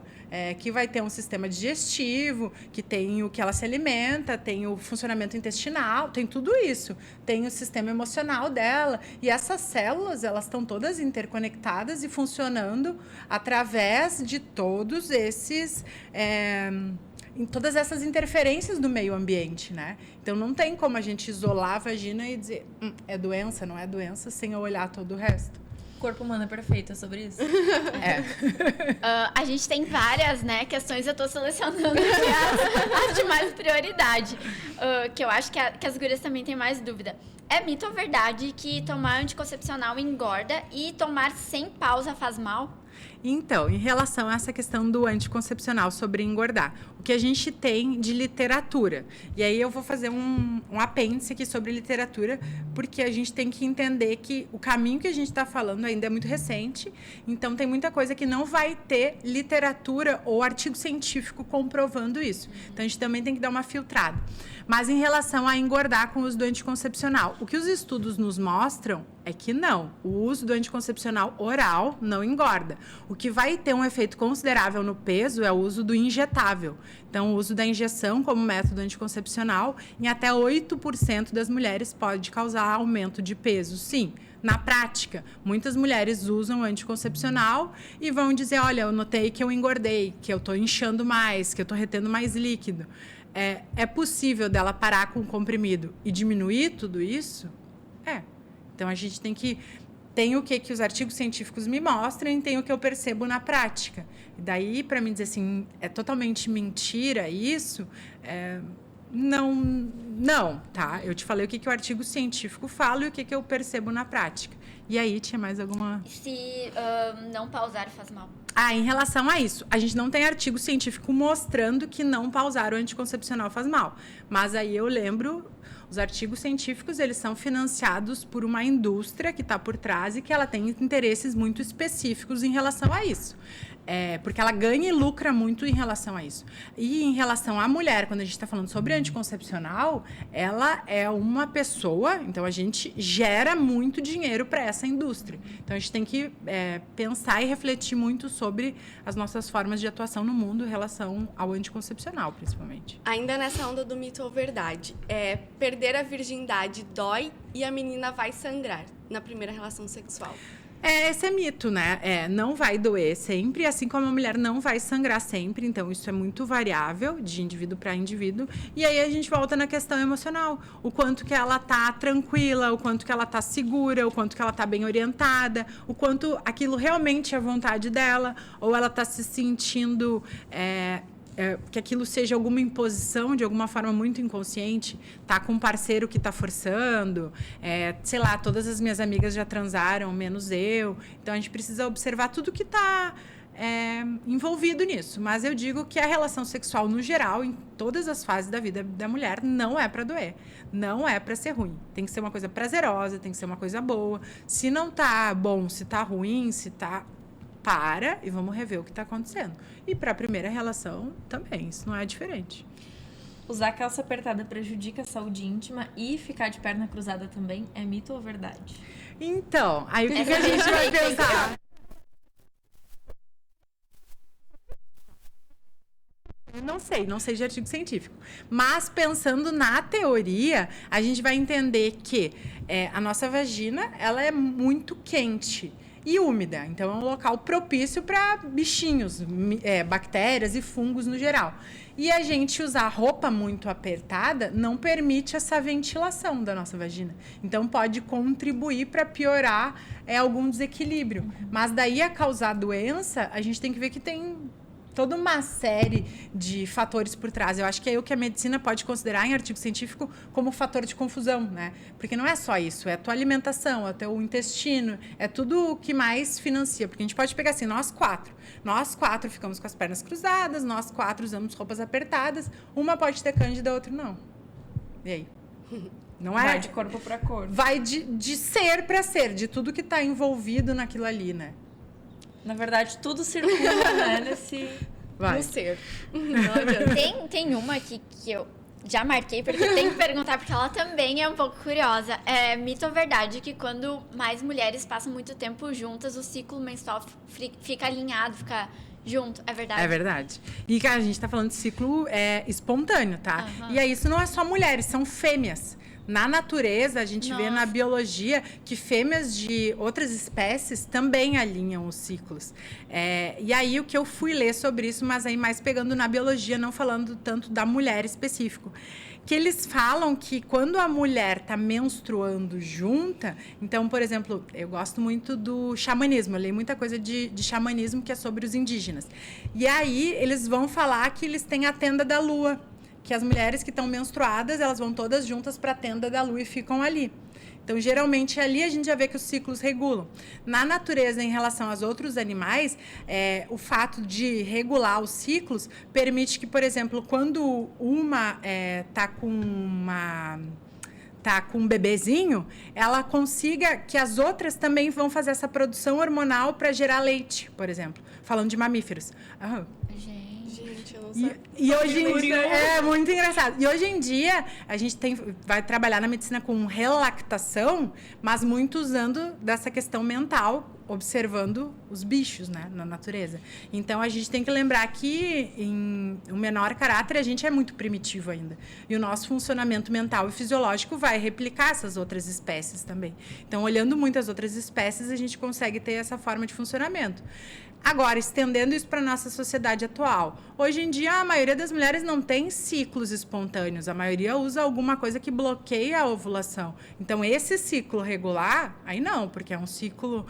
que vai ter um sistema digestivo, que tem o que ela se alimenta, tem o funcionamento intestinal, tem tudo isso. Tem o sistema emocional dela. E essas células, elas estão todas interconectadas e funcionando através de todos esses... em todas essas interferências do meio ambiente, né? Então, não tem como a gente isolar a vagina e dizer é doença, não é doença, sem eu olhar todo o resto. O corpo humano é perfeito, é sobre isso? A gente tem várias, né, questões, eu tô selecionando aqui as de mais prioridade, que eu acho que as gurias também têm mais dúvida. É mito ou verdade que tomar anticoncepcional engorda e tomar sem pausa faz mal? Então, em relação a essa questão do anticoncepcional sobre engordar, o que a gente tem de literatura, e aí eu vou fazer um apêndice aqui sobre literatura, porque a gente tem que entender que o caminho que a gente está falando ainda é muito recente, então tem muita coisa que não vai ter literatura ou artigo científico comprovando isso. Então, a gente também tem que dar uma filtrada. Mas em relação a engordar com o uso do anticoncepcional, o que os estudos nos mostram é que não. O uso do anticoncepcional oral não engorda. O que vai ter um efeito considerável no peso é o uso do injetável. Então, o uso da injeção como método anticoncepcional em até 8% das mulheres pode causar aumento de peso, sim. Na prática, muitas mulheres usam anticoncepcional e vão dizer, olha, eu notei que eu engordei, que eu estou inchando mais, que eu estou retendo mais líquido. É possível dela parar com o comprimido e diminuir tudo isso? Então, a gente tem que... Tem o que os artigos científicos me mostram e tem o que eu percebo na prática. E daí, para mim dizer assim, é totalmente mentira isso, não, tá? Eu te falei o que o artigo científico fala e o que eu percebo na prática. E aí, tinha mais alguma... Se não pausar faz mal. Em relação a isso, a gente não tem artigo científico mostrando que não pausar o anticoncepcional faz mal. Mas aí eu lembro, os artigos científicos, eles são financiados por uma indústria que está por trás e que ela tem interesses muito específicos em relação a isso. Porque ela ganha e lucra muito em relação a isso. E em relação à mulher, quando a gente está falando sobre anticoncepcional, ela é uma pessoa, então a gente gera muito dinheiro para essa indústria. Então a gente tem que pensar e refletir muito sobre as nossas formas de atuação no mundo em relação ao anticoncepcional, principalmente. Ainda nessa onda do mito ou verdade, perder a virgindade dói e a menina vai sangrar na primeira relação sexual. Esse é mito, né? Não vai doer sempre, assim como a mulher não vai sangrar sempre. Então, isso é muito variável de indivíduo para indivíduo. E aí a gente volta na questão emocional. O quanto que ela tá tranquila, o quanto que ela tá segura, o quanto que ela tá bem orientada, o quanto aquilo realmente é vontade dela, ou ela tá se sentindo... que aquilo seja alguma imposição de alguma forma muito inconsciente, tá com um parceiro que tá forçando, sei lá, todas as minhas amigas já transaram, menos eu. Então a gente precisa observar tudo que tá envolvido nisso. Mas eu digo que a relação sexual, no geral, em todas as fases da vida da mulher, não é para doer. Não é para ser ruim. Tem que ser uma coisa prazerosa, tem que ser uma coisa boa. Se não tá bom, se tá ruim, se tá... Para e vamos rever o que está acontecendo. E para a primeira relação também, isso não é diferente. Usar calça apertada prejudica a saúde íntima e ficar de perna cruzada também é mito ou verdade? Então, aí o que a gente vai pensar? Não sei de artigo científico. Mas pensando na teoria, a gente vai entender que a nossa vagina, ela é muito quente e úmida. Então, é um local propício para bichinhos, bactérias e fungos no geral. E a gente usar roupa muito apertada não permite essa ventilação da nossa vagina. Então, pode contribuir para piorar algum desequilíbrio. Mas daí a causar doença, a gente tem que ver que tem toda uma série de fatores por trás. Eu acho que é o que a medicina pode considerar em artigo científico como fator de confusão, né? Porque não é só isso, é a tua alimentação, é o teu intestino, é tudo o que mais financia. Porque a gente pode pegar assim, nós quatro ficamos com as pernas cruzadas, nós quatro usamos roupas apertadas, uma pode ter cândida, a outra não. E aí? Não é? Vai de corpo para corpo. Vai de ser para ser, de tudo que está envolvido naquilo ali, né? Na verdade, tudo circula, né, no ser. Não adianta. Tem uma aqui que eu já marquei, porque eu tenho que perguntar, porque ela também é um pouco curiosa. É mito ou verdade que quando mais mulheres passam muito tempo juntas, o ciclo menstrual fica alinhado, fica junto? É verdade? É verdade. E, cara, a gente tá falando de ciclo espontâneo, tá? Uhum. E aí, isso não é só mulheres, são fêmeas. Na natureza, a gente vê na biologia que fêmeas de outras espécies também alinham os ciclos. E aí, o que eu fui ler sobre isso, mas aí mais pegando na biologia, não falando tanto da mulher específico, que eles falam que quando a mulher está menstruando junta, então, por exemplo, eu gosto muito do xamanismo, eu leio muita coisa de xamanismo que é sobre os indígenas. E aí, eles vão falar que eles têm a tenda da lua, que as mulheres que estão menstruadas, elas vão todas juntas para a tenda da lua e ficam ali. Então, geralmente, ali a gente já vê que os ciclos regulam. Na natureza, em relação aos outros animais, o fato de regular os ciclos permite que, por exemplo, quando uma está com um bebezinho, ela consiga que as outras também vão fazer essa produção hormonal para gerar leite, por exemplo. Falando de mamíferos. Gente, eu não sei. E hoje em dia é muito engraçado. E hoje em dia a gente vai trabalhar na medicina com relactação, mas muito usando dessa questão mental, observando os bichos, né, na natureza. Então a gente tem que lembrar que em um menor caráter a gente é muito primitivo ainda. E o nosso funcionamento mental e fisiológico vai replicar essas outras espécies também. Então, olhando muito as outras espécies, a gente consegue ter essa forma de funcionamento. Agora, estendendo isso para a nossa sociedade atual. Hoje em dia, a maioria das mulheres não tem ciclos espontâneos. A maioria usa alguma coisa que bloqueia a ovulação. Então, esse ciclo regular, aí não, porque é um ciclo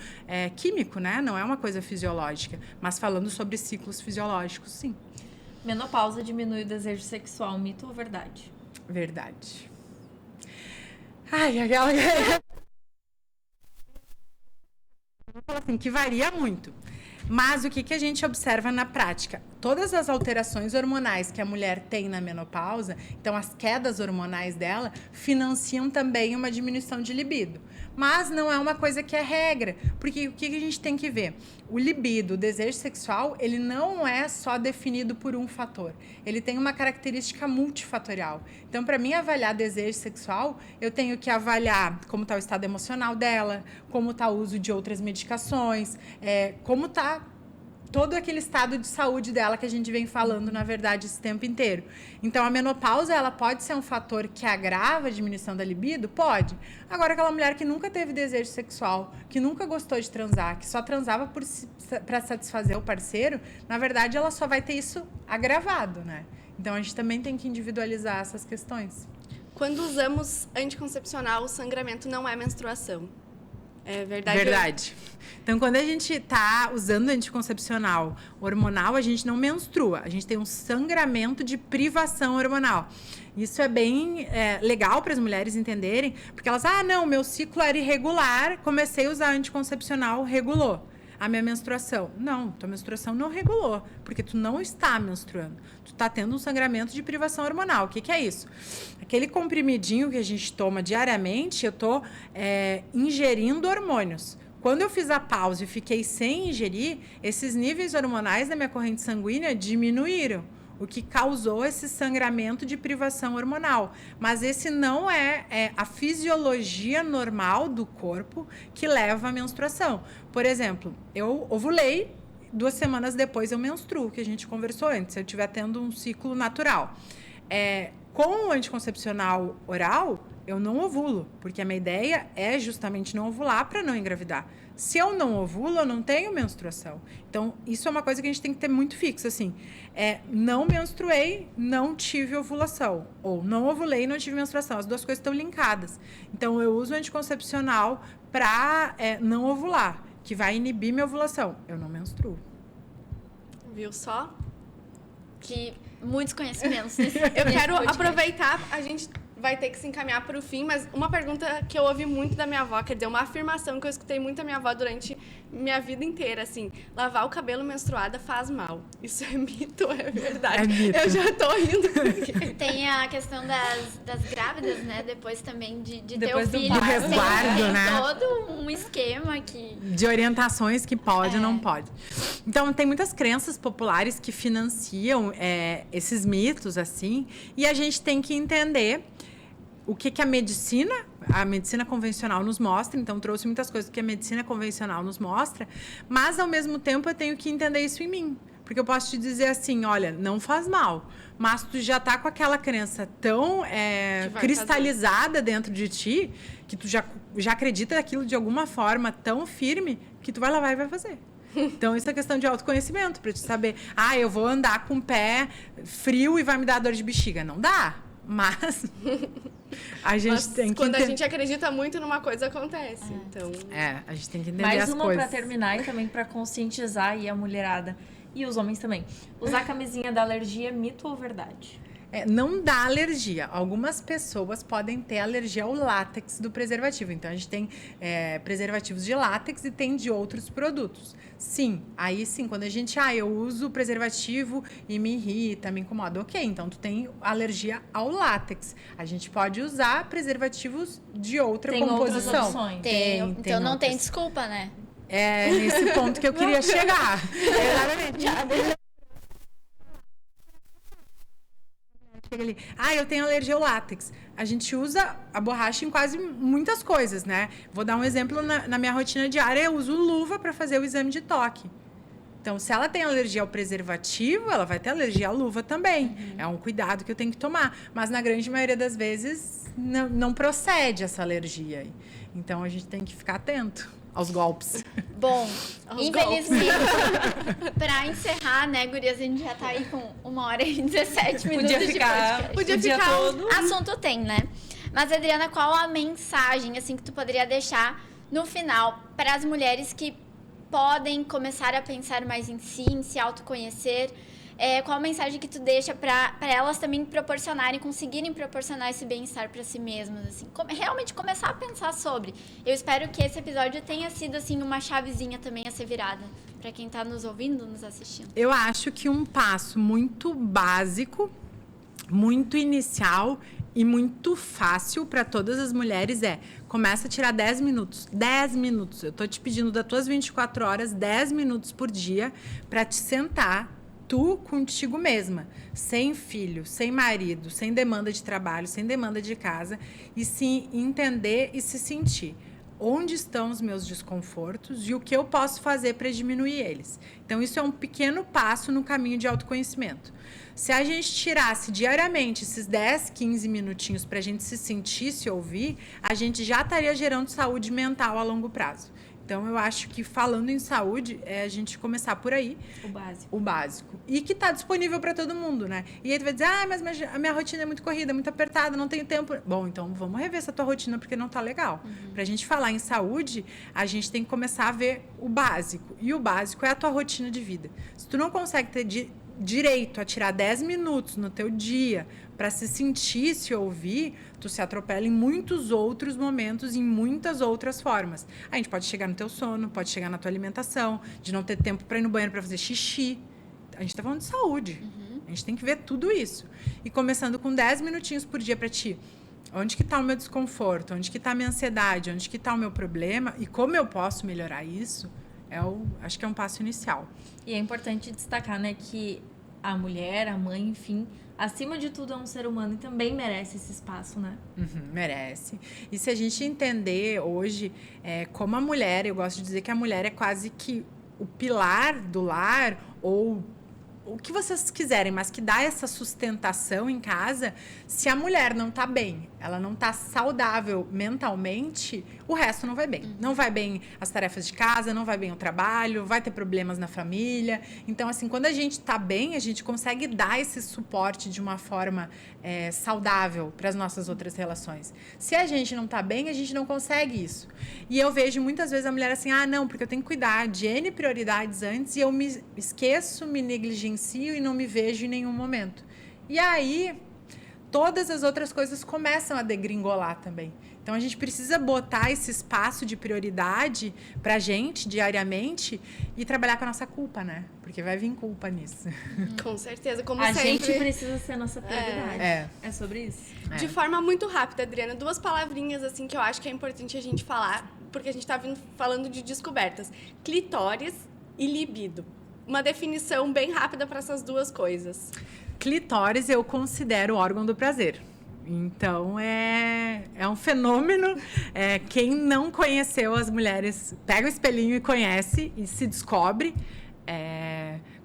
químico, né? Não é uma coisa fisiológica. Mas falando sobre ciclos fisiológicos, sim. Menopausa diminui o desejo sexual, mito ou verdade? Verdade. Ai, aquela... vou falar assim, que varia muito. Mas o que a gente observa na prática? Todas as alterações hormonais que a mulher tem na menopausa, então as quedas hormonais dela, financiam também uma diminuição de libido. Mas não é uma coisa que é regra, porque o que a gente tem que ver? O libido, o desejo sexual, ele não é só definido por um fator. Ele tem uma característica multifatorial. Então, para mim avaliar desejo sexual, eu tenho que avaliar como está o estado emocional dela, como está o uso de outras medicações, como está todo aquele estado de saúde dela que a gente vem falando, na verdade, esse tempo inteiro. Então, a menopausa, ela pode ser um fator que agrava a diminuição da libido? Pode. Agora, aquela mulher que nunca teve desejo sexual, que nunca gostou de transar, que só transava para satisfazer o parceiro, na verdade, ela só vai ter isso agravado, né? Então, a gente também tem que individualizar essas questões. Quando usamos anticoncepcional, o sangramento não é menstruação. É verdade? Verdade. Então, quando a gente está usando anticoncepcional hormonal, a gente não menstrua. A gente tem um sangramento de privação hormonal. Isso é bem legal para as mulheres entenderem, porque elas, não, meu ciclo era irregular, comecei a usar anticoncepcional, regulou a minha menstruação. Não, tua menstruação não regulou, porque tu não está menstruando. Tu está tendo um sangramento de privação hormonal. O que é isso? Aquele comprimidinho que a gente toma diariamente, eu estou ingerindo hormônios. Quando eu fiz a pausa e fiquei sem ingerir, esses níveis hormonais da minha corrente sanguínea diminuíram, o que causou esse sangramento de privação hormonal. Mas esse não é a fisiologia normal do corpo que leva à menstruação. Por exemplo, eu ovulei, 2 semanas depois eu menstruo, que a gente conversou antes, se eu estiver tendo um ciclo natural. Com o anticoncepcional oral, eu não ovulo, porque a minha ideia é justamente não ovular para não engravidar. Se eu não ovulo, eu não tenho menstruação. Então, isso é uma coisa que a gente tem que ter muito fixo, assim. Não menstruei, não tive ovulação. Ou não ovulei, não tive menstruação. As duas coisas estão linkadas. Então, eu uso o anticoncepcional para não ovular, que vai inibir minha ovulação. Eu não menstruo. Viu só? Que muitos conhecimentos. Eu quero aproveitar, a gente vai ter que se encaminhar para o fim, mas uma pergunta que eu ouvi muito da minha avó, quer dizer, uma afirmação que eu escutei muito da minha avó durante minha vida inteira, assim, lavar o cabelo menstruada faz mal. Isso é mito ou é verdade? É mito. Eu já tô rindo porque... Tem a questão das grávidas, né? Depois também de Depois ter o do filho. resguardo, tem né? todo um esquema que... De orientações que pode ou não pode. Então, tem muitas crenças populares que financiam esses mitos, assim, e a gente tem que entender o que a medicina convencional nos mostra. Então, trouxe muitas coisas que a medicina convencional nos mostra, mas, ao mesmo tempo, eu tenho que entender isso em mim. Porque eu posso te dizer assim, olha, não faz mal, mas tu já tá com aquela crença tão cristalizada dentro de ti, que tu já acredita naquilo de alguma forma tão firme, que tu vai lavar e vai fazer. Então, isso é questão de autoconhecimento, para te saber, eu vou andar com o pé frio e vai me dar dor de bexiga. Não dá, mas a gente tem que... Quando a gente acredita muito numa coisa, acontece. Então... a gente tem que entender Mais as uma coisas. para terminar e também para conscientizar aí a mulherada e os homens também. Usar camisinha da alergia é mito ou verdade? Não dá alergia. Algumas pessoas podem ter alergia ao látex do preservativo. Então, a gente tem preservativos de látex e tem de outros produtos. Sim, aí sim, quando a gente, eu uso preservativo e me irrita, me incomoda. Ok, então tu tem alergia ao látex. A gente pode usar preservativos de outra composição. Outras opções. Então não tem outras. desculpa, né? É nesse ponto que eu queria chegar. Exatamente. Chega ali. Eu tenho alergia ao látex. A gente usa a borracha em quase muitas coisas, né? Vou dar um exemplo na minha rotina diária. Eu uso luva para fazer o exame de toque. Então, se ela tem alergia ao preservativo, ela vai ter alergia à luva também. É um cuidado que eu tenho que tomar. Mas, na grande maioria das vezes, não procede essa alergia. Então, a gente tem que ficar atento aos golpes. Bom, infelizmente, para encerrar, né, gurias, a gente já tá aí com 1h17 minutos Podia ficar de podcast. o dia todo. Assunto tem, né? Mas, Adriana, qual a mensagem, assim, que tu poderia deixar no final para as mulheres que podem começar a pensar mais em si, em se autoconhecer, qual a mensagem que tu deixa para elas também conseguirem proporcionar esse bem-estar para si mesmas, assim, realmente começar a pensar sobre. Eu espero que esse episódio tenha sido, assim, uma chavezinha também a ser virada para quem está nos ouvindo, nos assistindo. Eu acho que um passo muito básico, muito inicial e muito fácil para todas as mulheres começa a tirar 10 minutos. 10 minutos. Eu tô te pedindo das tuas 24 horas, 10 minutos por dia para te sentar, tu contigo mesma, sem filho, sem marido, sem demanda de trabalho, sem demanda de casa, e se entender e se sentir. Onde estão os meus desconfortos e o que eu posso fazer para diminuir eles. Então, isso é um pequeno passo no caminho de autoconhecimento. Se a gente tirasse diariamente esses 10, 15 minutinhos para a gente se sentir, se ouvir, a gente já estaria gerando saúde mental a longo prazo. Então, eu acho que falando em saúde, é a gente começar por aí. O básico. E que está disponível para todo mundo, né? E aí tu vai dizer, mas a minha rotina é muito corrida, muito apertada, não tenho tempo. Bom, então vamos rever essa tua rotina porque não está legal. Para a gente falar em saúde, a gente tem que começar a ver o básico. E o básico é a tua rotina de vida. Se tu não consegue ter direito a tirar 10 minutos no teu dia para se sentir, se ouvir, tu se atropela em muitos outros momentos, em muitas outras formas. A gente pode chegar no teu sono, pode chegar na tua alimentação, de não ter tempo para ir no banheiro para fazer xixi. A gente está falando de saúde. A gente tem que ver tudo isso. E começando com 10 minutinhos por dia para ti. Onde que está o meu desconforto? Onde que está a minha ansiedade? Onde que está o meu problema? E como eu posso melhorar isso? Acho que é um passo inicial. E é importante destacar, né, que a mulher, a mãe, enfim, acima de tudo é um ser humano e também merece esse espaço, né? Merece. E se a gente entender hoje, como a mulher, eu gosto de dizer que a mulher é quase que o pilar do lar, ou o que vocês quiserem, mas que dá essa sustentação em casa. Se a mulher não tá bem, ela não tá saudável mentalmente, o resto não vai bem. Não vai bem as tarefas de casa, não vai bem o trabalho, vai ter problemas na família. Então, assim, quando a gente tá bem, a gente consegue dar esse suporte de uma forma saudável para as nossas outras relações. Se a gente não tá bem, a gente não consegue isso. E eu vejo muitas vezes a mulher assim, não, porque eu tenho que cuidar de N prioridades antes e eu me esqueço, me negligencio e não me vejo em nenhum momento. E aí, todas as outras coisas começam a degringolar também. Então, a gente precisa botar esse espaço de prioridade pra gente, diariamente, e trabalhar com a nossa culpa, né? Porque vai vir culpa nisso. Com certeza, como a sempre. A gente precisa ser a nossa prioridade. É sobre isso. De forma muito rápida, Adriana, 2 palavrinhas assim que eu acho que é importante a gente falar, porque a gente tá falando de descobertas. Clitóris e libido. Uma definição bem rápida para essas 2 coisas. Clitóris eu considero o órgão do prazer. Então, é um fenômeno. Quem não conheceu as mulheres, pega o espelhinho e conhece e se descobre,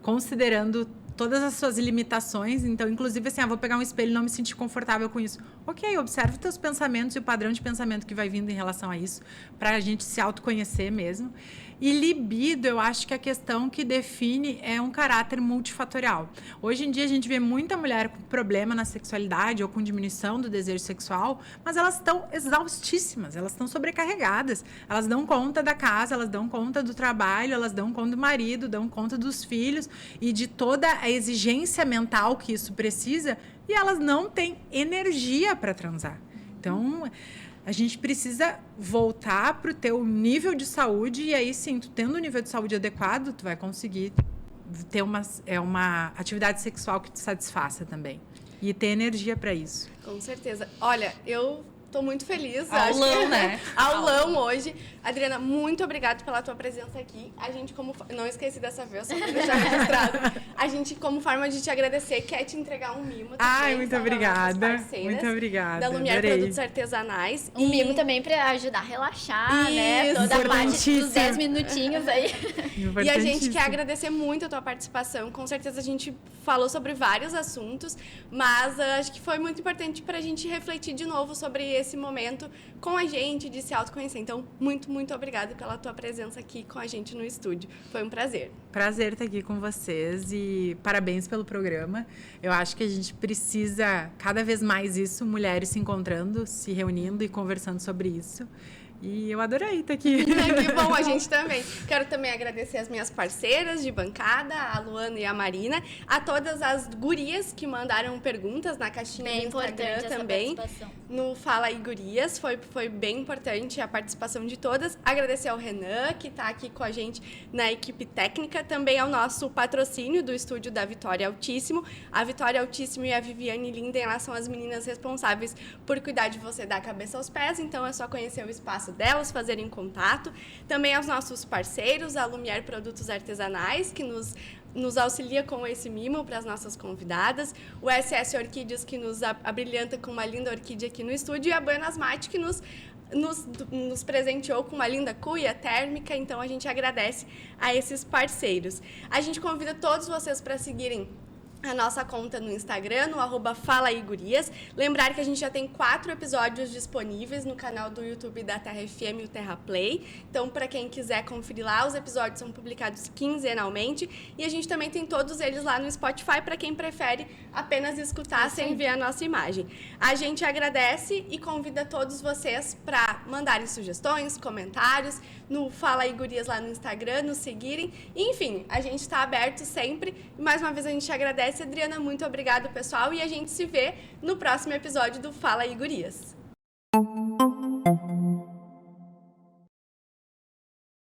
considerando todas as suas limitações. Então, inclusive, assim, vou pegar um espelho e não me sentir confortável com isso. Ok, observe os teus pensamentos e o padrão de pensamento que vai vindo em relação a isso, para a gente se autoconhecer mesmo. E libido, eu acho que a questão que define é um caráter multifatorial. Hoje em dia, a gente vê muita mulher com problema na sexualidade ou com diminuição do desejo sexual, mas elas estão exaustíssimas, elas estão sobrecarregadas. Elas dão conta da casa, elas dão conta do trabalho, elas dão conta do marido, dão conta dos filhos e de toda a exigência mental que isso precisa, e elas não têm energia para transar. Então, a gente precisa voltar para o teu nível de saúde, e aí sim, tu tendo um nível de saúde adequado, tu vai conseguir ter uma atividade sexual que te satisfaça também. E ter energia para isso. Com certeza. Olha, eu tô muito feliz. Aulão, né? Aulão hoje. Adriana, muito obrigada pela tua presença aqui. A gente, não esqueci dessa vez, só pra deixar registrado. A gente, como forma de te agradecer, quer te entregar um mimo também. Ai, muito obrigada. Muito obrigada. Da Lumiar Produtos Artesanais. Um mimo também pra ajudar a relaxar, né? Toda a parte dos 10 minutinhos aí. E a gente quer agradecer muito a tua participação. Com certeza a gente falou sobre vários assuntos, mas acho que foi muito importante pra gente refletir de novo sobre esse momento com a gente, de se autoconhecer. Então, muito obrigada pela tua presença aqui com a gente no estúdio. Foi um prazer. Prazer estar aqui com vocês e parabéns pelo programa. Eu acho que a gente precisa cada vez mais isso, mulheres se encontrando, se reunindo e conversando sobre isso. E eu adorei estar aqui. Que bom, a gente também. Quero também agradecer as minhas parceiras de bancada, a Luana e a Marina, a todas as gurias que mandaram perguntas na caixinha Bem do Instagram importante também. essa participação. No Fala aí Gurias, foi bem importante a participação de todas. Agradecer ao Renan, que está aqui com a gente na equipe técnica, também ao nosso patrocínio do estúdio da Vitória Altíssimo. A Vitória Altíssimo e a Viviane Linden, elas são as meninas responsáveis por cuidar de você da cabeça aos pés, então é só conhecer o espaço delas, fazerem contato. Também aos nossos parceiros, a Lumière Produtos Artesanais, que nos auxilia com esse mimo para as nossas convidadas, o SS Orquídeas, que nos abrilhanta com uma linda orquídea aqui no estúdio, e a Buenas Mate, que nos presenteou com uma linda cuia térmica, então a gente agradece a esses parceiros. A gente convida todos vocês para seguirem a nossa conta no Instagram, no @FalaAíGurias. Lembrar que a gente já tem 4 episódios disponíveis no canal do YouTube da Terra FM e o Terra Play. Então, para quem quiser conferir lá, os episódios são publicados quinzenalmente. E a gente também tem todos eles lá no Spotify, para quem prefere apenas escutar sem ver a nossa imagem. A gente agradece e convida todos vocês para mandarem sugestões, comentários, no Fala aí Gurias lá no Instagram, nos seguirem. Enfim, a gente está aberto sempre. E mais uma vez a gente agradece. Adriana, muito obrigada, pessoal. E a gente se vê no próximo episódio do Fala aí Gurias.